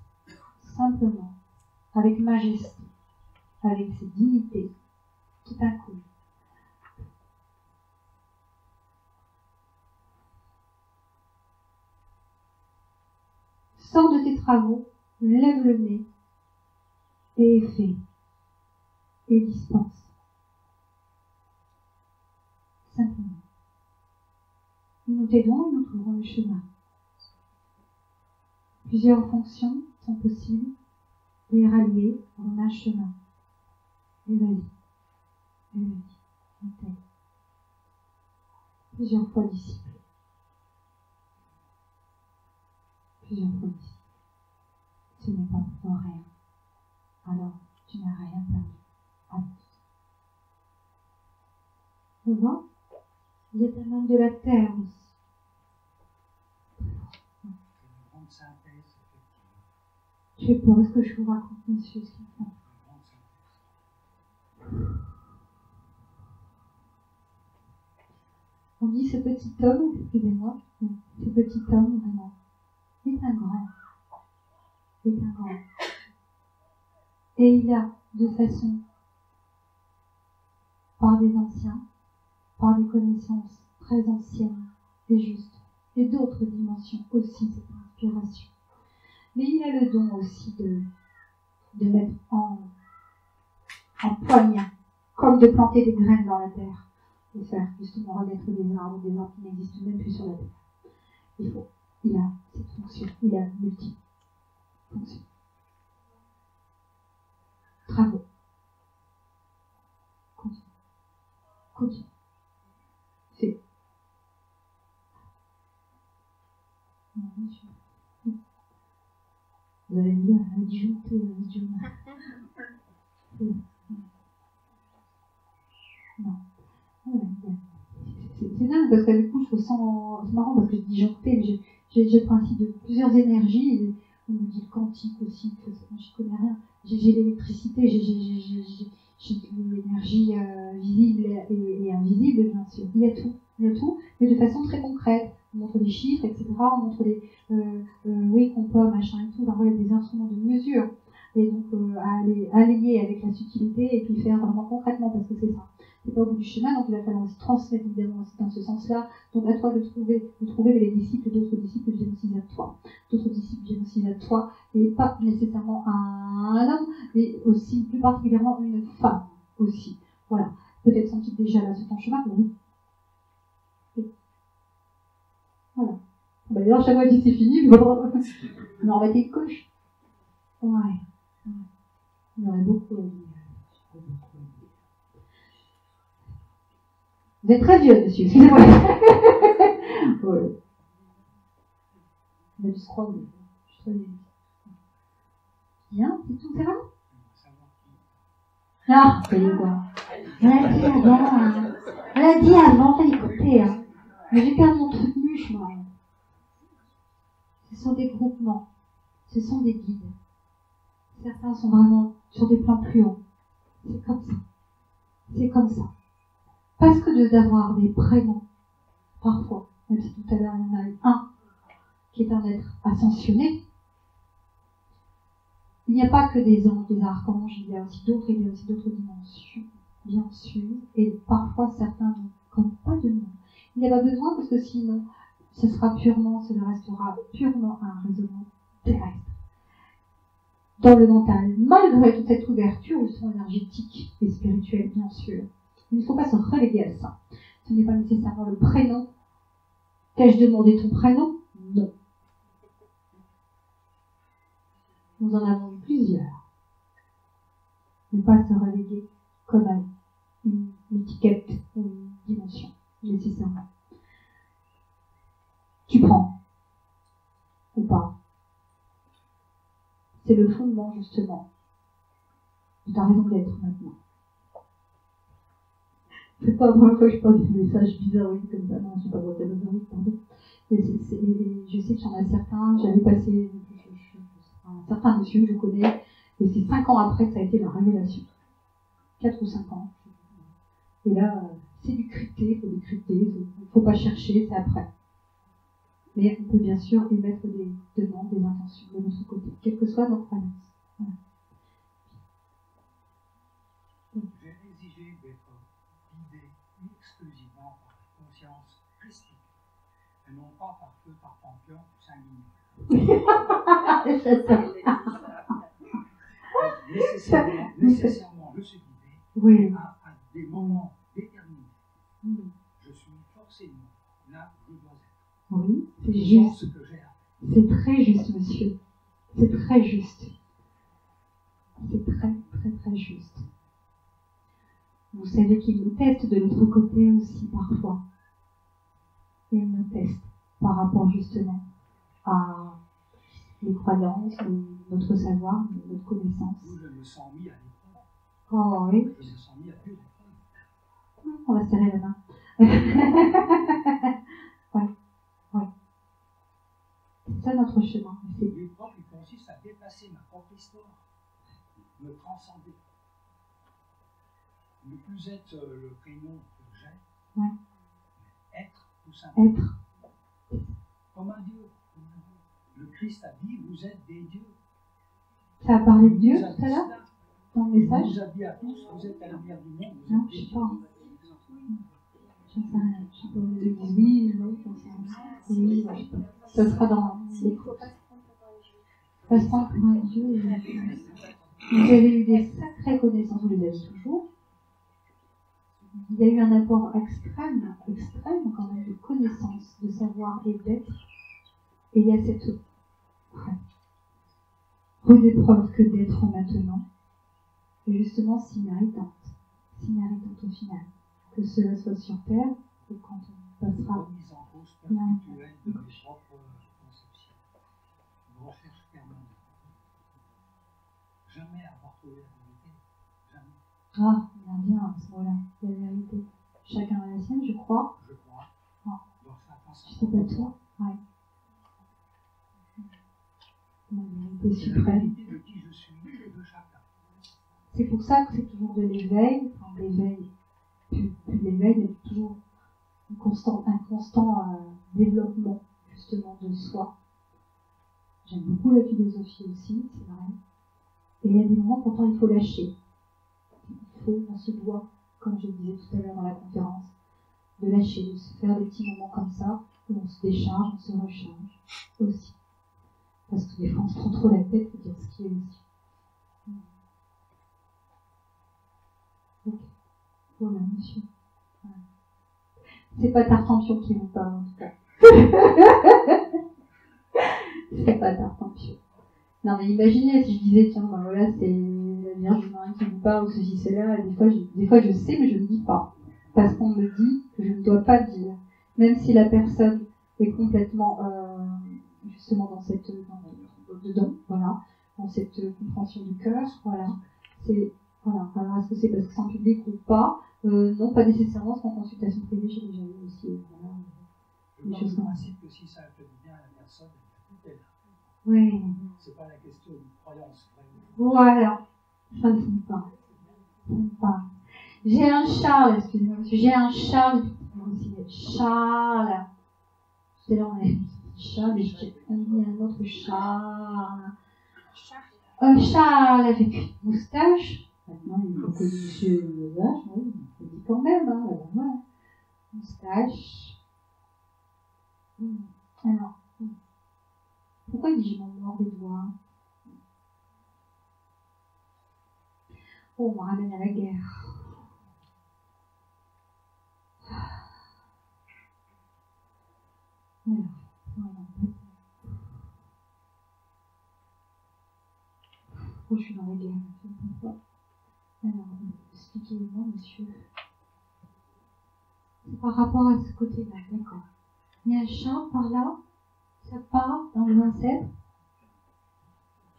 simplement, avec majesté, avec ses dignités, tout à coup. Sors de tes travaux, lève le nez, et fais, et dispense. Simplement. Nous t'aidons et nous trouverons le chemin. Plusieurs fonctions sont possibles, les rallier en un chemin. Et vas-y, on t'aide. Plusieurs fois disciple. Plusieurs fois disciple. Ce n'est pas pour toi rien. Alors, tu n'as rien perdu. Avance. Vous voyez, vous êtes un homme de la terre aussi. Je sais pas, est-ce que je vous raconte, monsieur, ce qu'il faut? On dit ce petit homme, excusez-moi, ce petit homme, vraiment, est un grand. Est un grand. Et il a, de façon, par des anciens, par des connaissances très anciennes et justes, et d'autres dimensions aussi, cette inspiration. Mais il a le don aussi de mettre en poignard, comme de planter des graines dans la terre, de faire justement renaître des arbres qui n'existent même plus sur la terre. Il a cette fonction, il a multi-fonction. Travaux. Continue. C'est. Vous allez me dire, adjoncter, non. C'est dingue parce que du coup je ressens, c'est marrant parce que je dis disjoncter, mais j'ai le principe de plusieurs énergies, et on me dit le quantique aussi, que je connais rien. J'ai l'électricité, j'ai l'énergie visible et invisible bien sûr. Il y a tout, mais de façon très concrète. On montre des chiffres, etc. On montre des oui, compas, machin et tout. Alors, il y a des instruments de mesure. Et donc à aller allier avec la subtilité et puis faire vraiment concrètement parce que c'est ça. C'est pas au bout du chemin, donc il va falloir aussi transmettre évidemment aussi dans ce sens-là. Donc à toi de trouver les disciples, d'autres disciples viennent aussi à toi. D'autres disciples viennent aussi à toi, et pas nécessairement un homme, mais aussi plus particulièrement une femme aussi. Voilà. Peut-être sont-ils déjà là sur ton chemin, mais oui. Et voilà. Bah, d'ailleurs, chaque fois que c'est fini, on va arrêter de coche. Ouais. Il y aurait beaucoup à dire. Vous êtes très vieux, monsieur, excusez-moi. Ouais. On a dû se croiser. Je suis très vieille. Bien, c'est tout, c'est vrai? Ah, vous allez voir. Elle a dit avant, fallait écouter, hein. Mais j'ai perdu mon truc muche, moi. Ce sont des groupements. Ce sont des guides. Certains sont vraiment sur des plans plus hauts. C'est comme ça. C'est comme ça. Parce que d'avoir des prénoms, parfois, même si tout à l'heure il y en a eu un qui est un être ascensionné. Il n'y a pas que des anges, des archanges, il y a aussi d'autres dimensions, bien sûr, et parfois certains n'ont comme pas de nom. Il n'y a pas besoin parce que sinon, cela restera purement un raisonnement terrestre. Dans le mental, malgré toute cette ouverture, le son énergétique et spirituel, bien sûr, il ne faut pas se reléguer à ça. Ce n'est pas nécessairement le prénom. T'ai-je demandé ton prénom? Non. Nous en avons eu plusieurs. Ne pas se reléguer comme à une étiquette ou une dimension, nécessairement. Tu prends ou pas. C'est le fondement, justement, de ta raison d'être maintenant. C'est pas la première fois que je parle des messages bizarroïdes comme ça. Non, je ne suis pas droite à bizarroïde, pardon. Je sais qu'il y en a certains, j'avais passé un certain monsieur que je connais, et c'est 5 ans après que ça a été la révélation. 4 ou 5 ans. Et là, c'est du crypté, il faut décrypter, il ne faut pas chercher, c'est après. Mais on peut bien sûr émettre des demandes, des intentions de notre côté, quelle que soit notre croyance. Voilà. J'ai exigé d'être guidé exclusivement par la conscience christique, et non pas par feu, par Pampion ou Saint-Guignon. Nécessairement, je suis guidé oui. à des moments déterminés. Je suis forcément là où je dois être. Oui, c'est juste. C'est très juste, monsieur. C'est très juste. C'est très, très, très juste. Vous savez qu'il nous teste de l'autre côté aussi, parfois. Il nous teste par rapport, justement, à les croyances, notre savoir, notre connaissance. Je me sens mis à l'épreuve. Oh oui. Je me sens mis à l'épreuve. On va serrer la main. Ouais. Ouais. C'est ça notre chemin. L'épreuve qui consiste à dépasser ma propre histoire, me transcender. Ne plus être le prénom que j'ai, ouais. Mais être tout simplement. Être. Comme un Dieu. Le Christ a dit, vous êtes des dieux. Ça a parlé de Dieu tout à l'heure dans le message? Il vous a dit à tous, vous êtes la lumière du monde. Non, je ne sais pas. Je ne sais rien. Je sais pas. Oui, non, j'en sais rien. Oui, je sais pas. Ça sera dans les cours. Passant pour un Dieu. Vous avez eu des sacrées connaissances, vous les avez toujours. Il y a eu un apport extrême quand même de connaissances, de savoir et d'être. Et il y a cette rude épreuve que d'être maintenant. Et justement, si méritante au final. Que cela soit sur Terre, ou quand on passera. Remise en cause perpétuelle de mes propres conceptions. Une recherche permanente. Jamais avoir trouvé la vérité. Jamais. Ah, on en vient à ce moment-là, la vérité. Chacun a la sienne, je crois. Je crois. Ah. Je sais pas toi. Ouais. La vérité suprême. De qui je suis, de chacun. C'est pour ça que c'est toujours de l'éveil, enfin l'éveil, plus de l'éveil, mais toujours un constant développement justement de soi. J'aime beaucoup la philosophie aussi, c'est vrai. Et il y a des moments pourtant il faut lâcher. On se doit, comme je le disais tout à l'heure dans la conférence, de lâcher, de se faire des petits moments comme ça, où on se décharge, on se recharge aussi. Parce que des fois on se prend trop la tête pour dire ce qui est aussi. Ok. Voilà, monsieur. Voilà. C'est pas Tartampion qui vous parle en tout cas. C'est pas Tartampion. Non mais imaginez si je disais tiens ben voilà c'est la Vierge Marie qui vous parle ou ceci cela, et des fois je sais mais je ne dis pas. Parce qu'on me dit que je ne dois pas dire. Même si la personne est complètement justement dans cette compréhension du cœur, voilà. C'est voilà. Alors est-ce que c'est parce que c'est en public ou pas? Non, pas nécessairement, parce qu'en consultation privée, j'ai déjà eu aussi voilà, des choses comme ça. Que si ça fait du bien à la personne, elle est là. Oui. C'est pas la question d'une croyance. Voilà. Ça ne sonne pas. Ça ne sonne pas. J'ai un Charles, excusez-moi, monsieur. J'ai un Charles. Charles. Tout à l'heure, on est chat, mais on dit un autre chat. Charles avec une moustache. Maintenant, il faut que monsieur le visage, oui, on dit quand même, hein, voilà. Moustache. Alors, pourquoi dis-je mon mort des doigts? Oh, on me ramène à la guerre. Voilà. Oh, je suis dans la guerre. Alors, expliquez-moi, monsieur. C'est par rapport à ce côté-là, d'accord. Il y a un chat par là, ça part dans les ancêtres.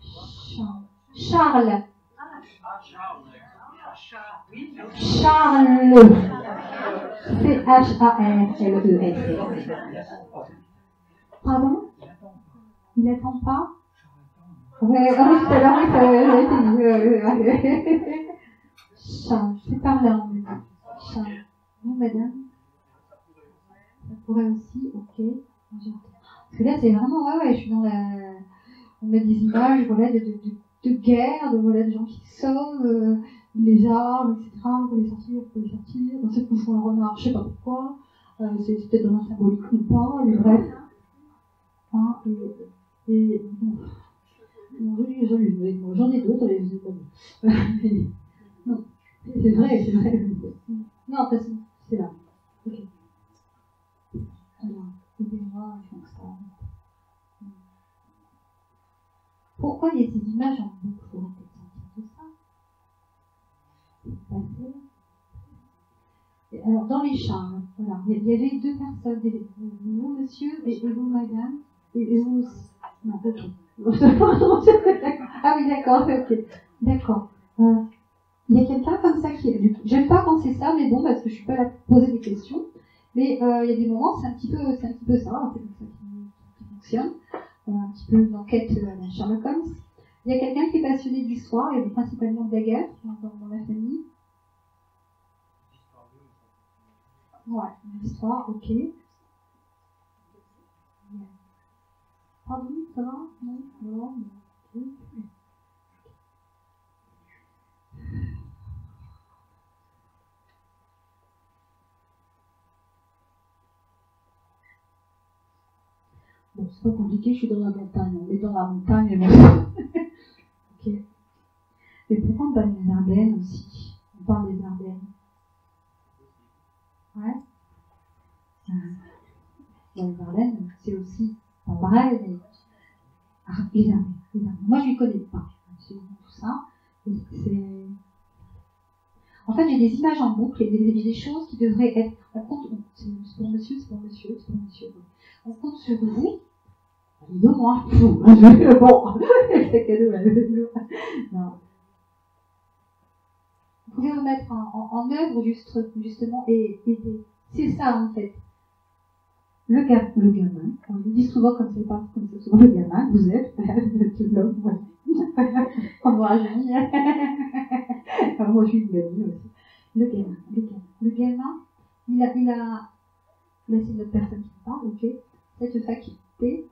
Charles. Charles. C-H-A-R-L-E-S. Pardon? Il n'attend pas? Ouais, tout à l'heure, ça Charles, c'est par là, on me dit. Charles. Oui, madame? Ça pourrait aussi, ok. Parce que là, c'est vraiment, ouais, je suis dans la... On a des images, voilà, de guerre, de gens qui sauvent, les armes, etc. Pour les sortir. Dans cette bouffon un renard, je sais pas pourquoi. C'est peut-être dans un symbolique ou pas, mais bref. Hein, et bon. J'en ai d'autres, les ai pas vus. Non, c'est vrai. Non, parce que c'est là. Ok. Alors, aidez-moi, je pense ça. Pourquoi il y a ces images en boucle? Il faudrait peut-être sortir de ça. C'est passé. Et alors, dans les chats, voilà, il y avait deux personnes, vous, monsieur, et vous, madame, et vous aussi. Non, ok. Ah oui, d'accord, ok. D'accord. Il y a quelqu'un comme ça qui est... J'aime pas penser ça, mais bon, parce que je suis pas là pour poser des questions. Mais il y a des moments, c'est un petit peu ça, c'est comme ça qui fonctionne. Un petit peu une enquête à la Sherlock Holmes. Il y a quelqu'un qui est passionné d'histoire, et principalement de bagarre dans la famille. Ouais, l'histoire, ok. Pardon, ça va? Non, ok. Bon, c'est pas compliqué, je suis dans la montagne. On est dans la montagne, mais ok. Et pourquoi on parle des Ardennes aussi? On parle des Ardennes. Ouais. Dans les Ardennes, c'est aussi pas pareil, mais les Ardennes. Moi, je ne connais pas absolument tout ça. C'est... En fait, j'ai des images en boucle et des choses qui devraient être. On compte, c'est pour monsieur. On compte sur vous. Non, moi, bon, c'est cadeau. Non. Vous pouvez remettre en œuvre justement et aider. C'est ça en fait. Le gamin, on le dit souvent comme c'est pas comme ça, souvent le gamin, vous êtes l'homme, voilà. On me rajeunit. Moi je suis une gamine aussi. Le gamin, il a, là c'est notre personne qui parle, ok, cette faculté,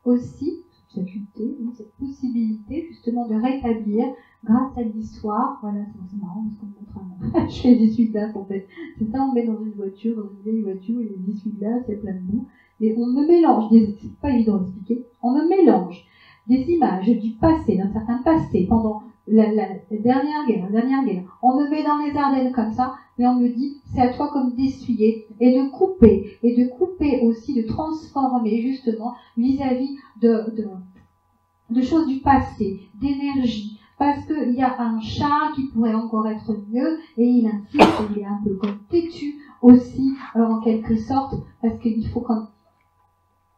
aussi, cette possibilité justement de rétablir grâce à l'histoire, voilà, c'est marrant parce qu'on montre je fais des essuie-glaces en fait. C'est ça, on met dans une voiture, dans une vieille voiture, il y a des essuie-glaces, il y a plein de boue, et on me mélange, c'est pas évident d'expliquer, on me mélange des images du passé, d'un certain passé, pendant la dernière guerre, on me met dans les Ardennes comme ça, mais on me dit, c'est à toi comme d'essuyer, et de couper aussi, de transformer justement vis-à-vis de choses du passé, d'énergie, parce qu'il y a un chat qui pourrait encore être mieux, et il insiste, il est un peu comme têtu aussi, en quelque sorte, parce qu'il faut comme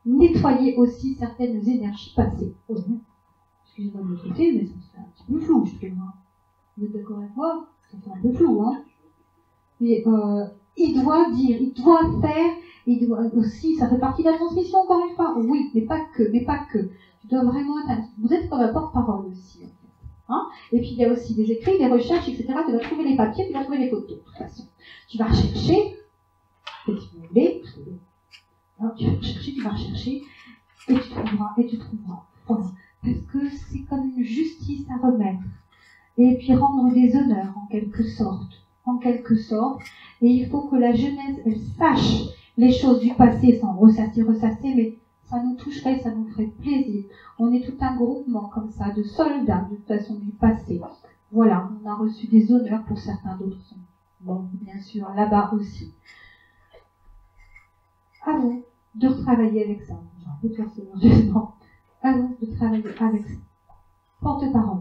nettoyer aussi certaines énergies passées. Excusez-moi de le côté, mais ça fait un petit peu flou, je trouve. Vous êtes d'accord avec moi? Ça fait un peu flou, hein. Mais il doit dire, il doit faire, il doit aussi, ça fait partie de la transmission encore une fois. Oui, mais pas que. Tu dois vraiment vous êtes comme un porte-parole aussi, en fait. Hein, et puis il y a aussi des écrits, des recherches, etc. Tu dois trouver les papiers, tu dois trouver les photos, de toute façon. Tu vas rechercher, si vous voulez, Alors, tu vas rechercher, et tu trouveras, et tu trouveras. Voilà. Parce que c'est comme une justice à remettre. Et puis rendre des honneurs, en quelque sorte. Et il faut que la jeunesse, elle sache les choses du passé sans ressasser, mais ça nous toucherait, ça nous ferait plaisir. On est tout un groupement comme ça, de soldats, de toute façon, du passé. Voilà, on a reçu des honneurs pour certains, d'autres sont bon, bien sûr, là-bas aussi. À vous de retravailler avec ça. J'ai un peu de faire sérieusement. À vous de travailler avec ça. Porte-parole.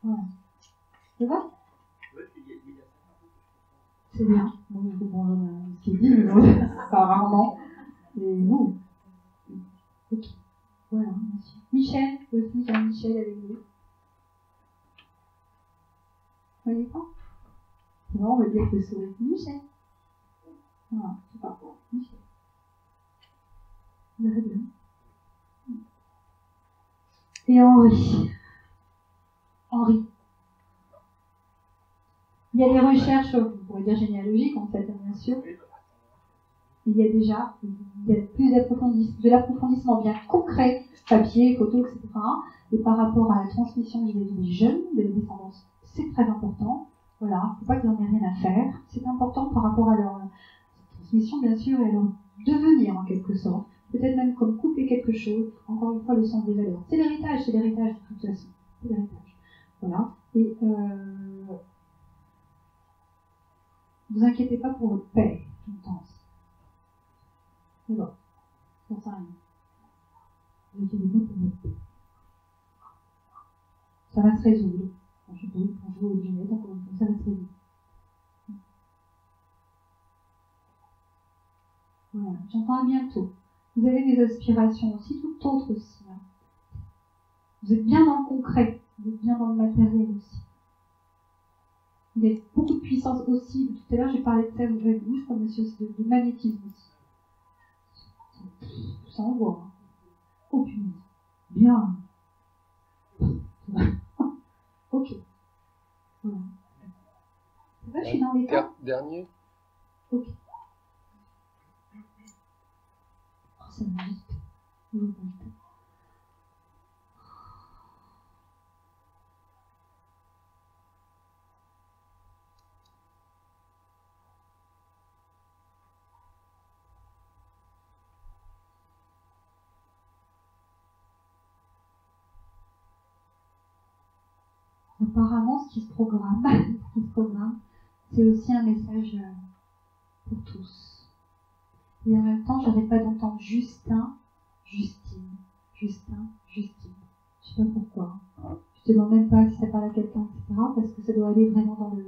Voilà. Ça va? C'est bien. Bon, il faut prendre ce qui est dit, mais bon, pas rarement. Et vous. Ok. Voilà, merci. Michel, aussi, j'ai Michel avec vous. Vous voyez pas? C'est bon, on va dire que c'est Michel. Voilà, c'est pas Michel. Vous avez bien. Et Henri. Il y a des recherches, on pourrait dire généalogiques en fait, bien sûr. Il y a plus de l'approfondissement bien concret, papier, photo, etc. Et par rapport à la transmission vis-à-vis des jeunes, de la descendance, c'est très important. Voilà, il ne faut pas qu'ils n'en aient rien à faire. C'est important par rapport à leur transmission, bien sûr, et à leur devenir en quelque sorte. Peut-être même comme couper quelque chose, encore une fois, le sens des valeurs. C'est l'héritage de toute façon. C'est l'héritage. Voilà. Et vous inquiétez pas pour votre père, je pense. Mais bon, ça ne sert à rien. Vous inquiétez pas pour votre père. Ça va se résoudre. Quand je peux, quand je vais au Ginette, encore une fois, ça va se résoudre. Voilà, j'entends à bientôt. Vous avez des aspirations aussi, toutes autres aussi. Hein. Vous êtes bien dans le concret, vous êtes bien dans le matériel aussi. Il y a beaucoup de puissance aussi. Tout à l'heure, j'ai parlé de ça avec vous, je crois, monsieur, de magnétisme aussi. Ça envoie. Hein. Oh, punaise. Bien. Ok. Voilà. Ça va, je suis dans les temps. Dernier. Ok. Oh, ça va vite. Oui, vite. Apparemment, ce qui se programme, c'est aussi un message pour tous. Et en même temps, j'arrête pas d'entendre Justin, Justine, Justin, Justine. Je sais pas pourquoi. Je ne demande même pas si ça parle à quelqu'un, etc. Parce que ça doit aller vraiment dans le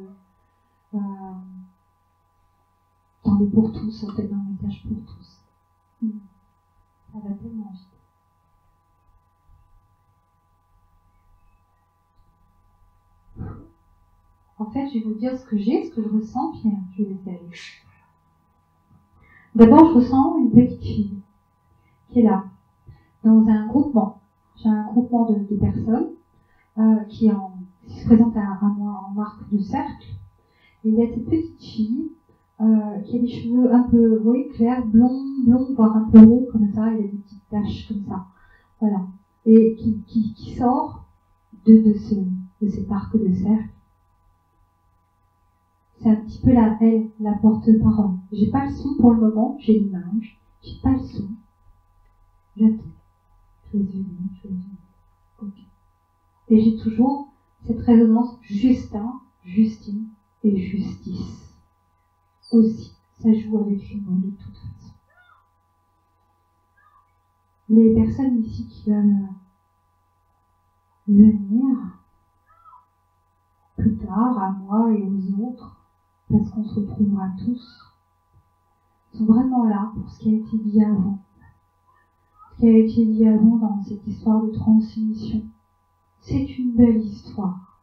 pour tous, en fait, dans le message pour tous. Ça va tellement vite. En fait, je vais vous dire ce que j'ai, ce que je ressens, puis je vais laisser aller. D'abord, je ressens une petite fille qui est là, dans un groupement. J'ai un groupement de personnes qui se présentent à moi en marque de cercle. Et il y a cette petite fille qui a des cheveux un peu clairs, blonds, voire un peu roux, comme ça, et des petites taches comme ça. Voilà. Et qui sort de cet arc de cercle. C'est un petit peu la porte-parole. J'ai pas le son pour le moment, j'ai l'image, j'ai pas le son. J'attends. Je vais venir. Ok. Et j'ai toujours cette résonance Justin, Justine et Justice. Aussi, ça joue avec les mots de toute façon. Les personnes ici qui veulent venir plus tard à moi et aux autres, parce qu'on se retrouvera tous, sont vraiment là pour ce qui a été dit avant. Ce qui a été dit avant dans cette histoire de transmission. C'est une belle histoire.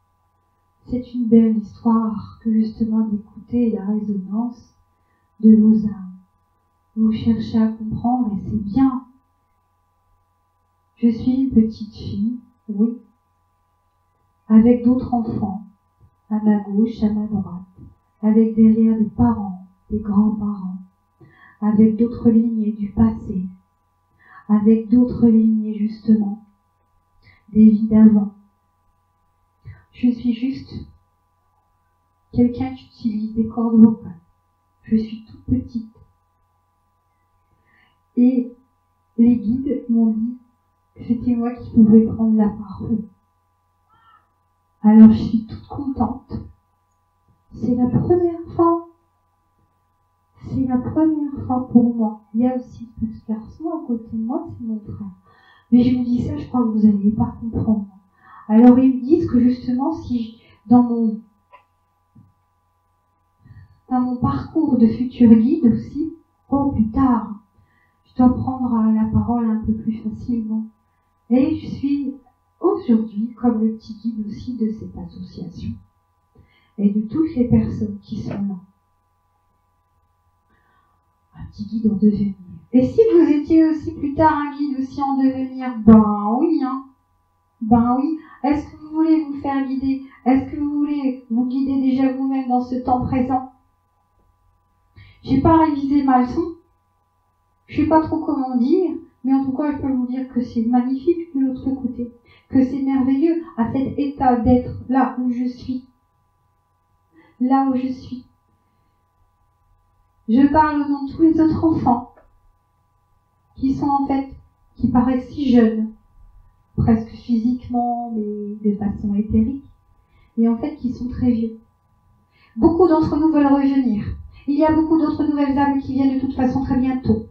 C'est une belle histoire que justement d'écouter la résonance de vos âmes. Vous cherchez à comprendre et c'est bien. Je suis une petite fille, oui, avec d'autres enfants, à ma gauche, à ma droite, avec derrière des parents, des grands-parents, avec d'autres lignées du passé, avec d'autres lignées justement des vies d'avant. Je suis juste quelqu'un qui utilise des cordes vocales. Je suis toute petite. Et les guides m'ont dit que c'était moi qui pouvais prendre la parole. Alors je suis toute contente. C'est la première fois. C'est la première fois pour moi. Il y a aussi ce petit garçon à côté de moi, c'est mon frère. Mais je vous dis ça, je crois que vous n'allez pas comprendre. Alors ils me disent que justement, si dans mon parcours de futur guide aussi, plus tard, je dois prendre la parole un peu plus facilement. Et je suis aujourd'hui comme le petit guide aussi de cette association et de toutes les personnes qui sont là. Un petit guide en devenir. Et si vous étiez aussi plus tard un guide aussi en devenir, ben oui, ben oui. Est-ce que vous voulez vous faire guider? Est-ce que vous voulez vous guider déjà vous-même dans ce temps présent? J'ai pas révisé ma leçon. Je sais pas trop comment dire, mais en tout cas, je peux vous dire que c'est magnifique de l'autre côté, que c'est merveilleux à cet état d'être là où je suis. Là où je suis. Je parle au nom de tous les autres enfants qui sont en fait, qui paraissent si jeunes, presque physiquement, mais de façon éthérique, et en fait qui sont très vieux. Beaucoup d'entre nous veulent revenir. Il y a beaucoup d'autres nouvelles âmes qui viennent de toute façon très bientôt,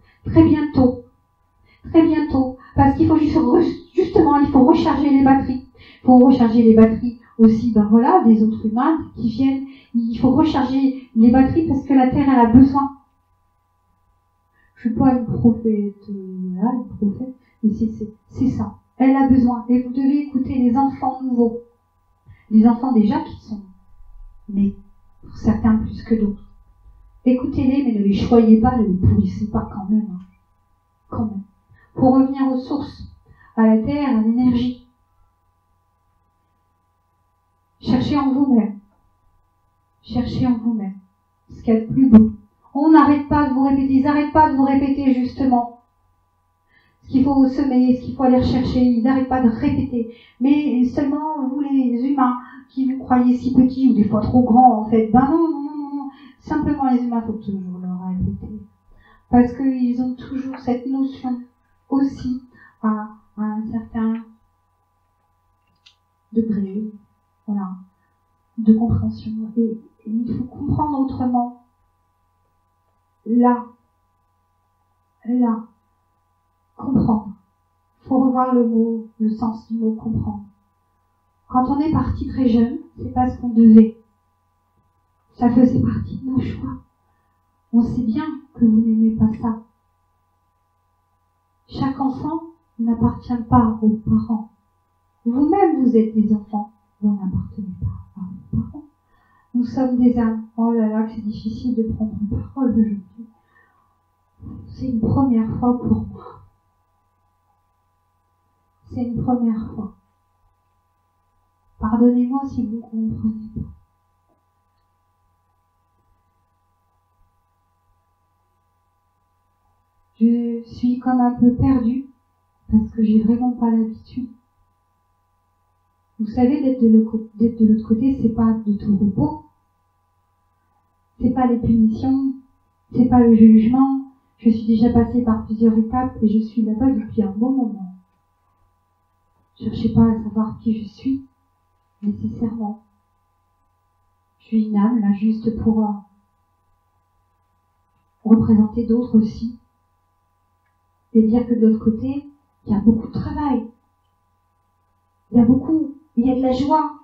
parce qu'il faut justement, il faut recharger les batteries. Il faut recharger les batteries aussi, ben voilà, des autres humains qui viennent. Il faut recharger les batteries parce que la Terre, elle a besoin. Je suis pas une prophète, mais c'est ça. Elle a besoin. Et vous devez écouter les enfants nouveaux. Les enfants déjà qui sont nés, pour certains plus que d'autres. Écoutez-les, mais ne les choyez pas, ne les pourrissez pas quand même. Quand même. Pour revenir aux sources, à la Terre, à l'énergie. Cherchez en vous-même. Cherchez en vous-même ce qu'il y a de plus beau. On n'arrête pas de vous répéter, ils n'arrêtent pas de vous répéter justement ce qu'il faut semer, ce qu'il faut aller rechercher, ils n'arrêtent pas de répéter. Mais seulement vous les humains qui vous croyez si petits ou des fois trop grands en fait, ben non. Simplement les humains, il faut toujours leur répéter. Parce qu'ils ont toujours cette notion aussi à un certain degré, voilà, de compréhension. Et il faut comprendre autrement. Là, comprendre. Il faut revoir le sens du mot comprendre. Quand on est parti très jeune, c'est pas ce qu'on devait. Ça faisait partie de nos choix. On sait bien que vous n'aimez pas ça. Chaque enfant n'appartient pas aux parents. Vous-même, vous êtes des enfants. Vous n'appartenez pas à vos parents. Nous sommes des âmes. Oh là là, que c'est difficile de prendre une parole aujourd'hui. C'est une première fois pour moi. C'est une première fois. Pardonnez-moi si vous ne comprenez pas. Je suis comme un peu perdue parce que j'ai vraiment pas l'habitude. Vous savez, d'être de l'autre côté, c'est pas de tout repos. C'est pas les punitions, c'est pas le jugement. Je suis déjà passée par plusieurs étapes et je suis là-bas depuis un bon moment. Cherchez pas à savoir qui je suis, nécessairement. Je suis une âme là juste pour représenter d'autres aussi. Et dire que de l'autre côté, il y a beaucoup de travail. Il y a de la joie.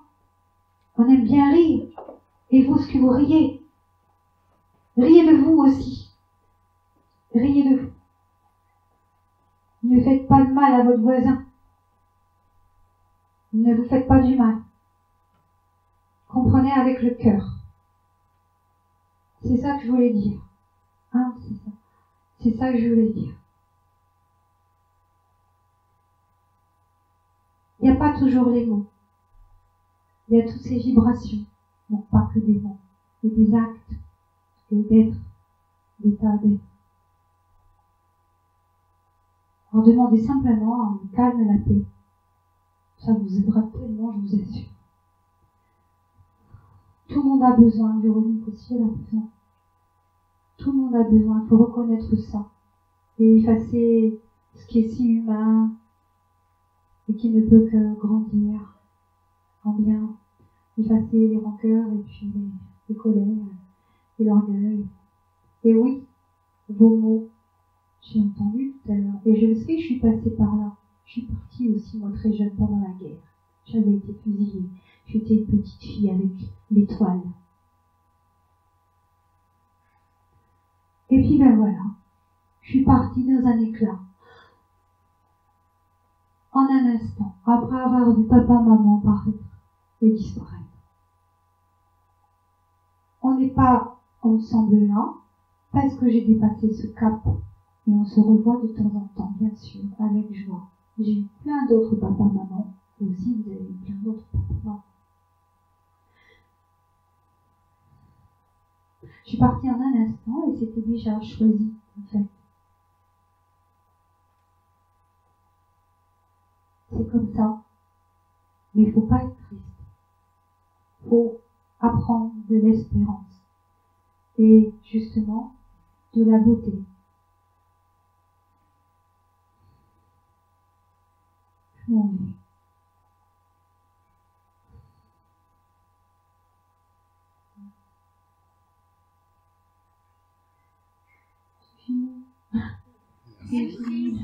On aime bien rire. Et vous, ce que vous riez, riez de vous aussi. Riez de vous. Ne faites pas de mal à votre voisin. Ne vous faites pas du mal. Comprenez avec le cœur. C'est ça que je voulais dire. C'est ça. C'est ça que je voulais dire. Il n'y a pas toujours les mots. Il y a toutes ces vibrations. Donc pas que des mots, mais des actes, et d'être, d'état d'être. Alors demandez simplement un calme et la paix. Ça vous aidera tellement, je vous assure. Tout le monde a besoin, Véronique aussi, elle a besoin. Tout le monde a besoin, il faut reconnaître ça. Et effacer ce qui est si humain et qui ne peut que grandir en bien. Effacer les rancœurs et puis les colères et l'orgueil. Et oui, vos mots, j'ai entendu tout à l'heure. Et je le sais, je suis passée par là. Je suis partie aussi, moi, très jeune, pendant la guerre. J'avais été fusillée. J'étais une petite fille avec l'étoile. Et puis ben voilà, je suis partie dans un éclat. En un instant, après avoir vu papa, maman paraître et disparaître. On n'est pas ensemble là, parce que j'ai dépassé ce cap. Mais on se revoit de temps en temps, bien sûr, avec joie. J'ai eu plein d'autres papa, maman. Vous aussi, vous avez eu plein d'autres papa, maman. Je suis partie en un instant et c'était déjà choisi, en fait. C'est comme ça. Mais il ne faut pas être triste. Il faut apprendre de l'espérance. Et justement, de la beauté. Je m'en vais. Merci.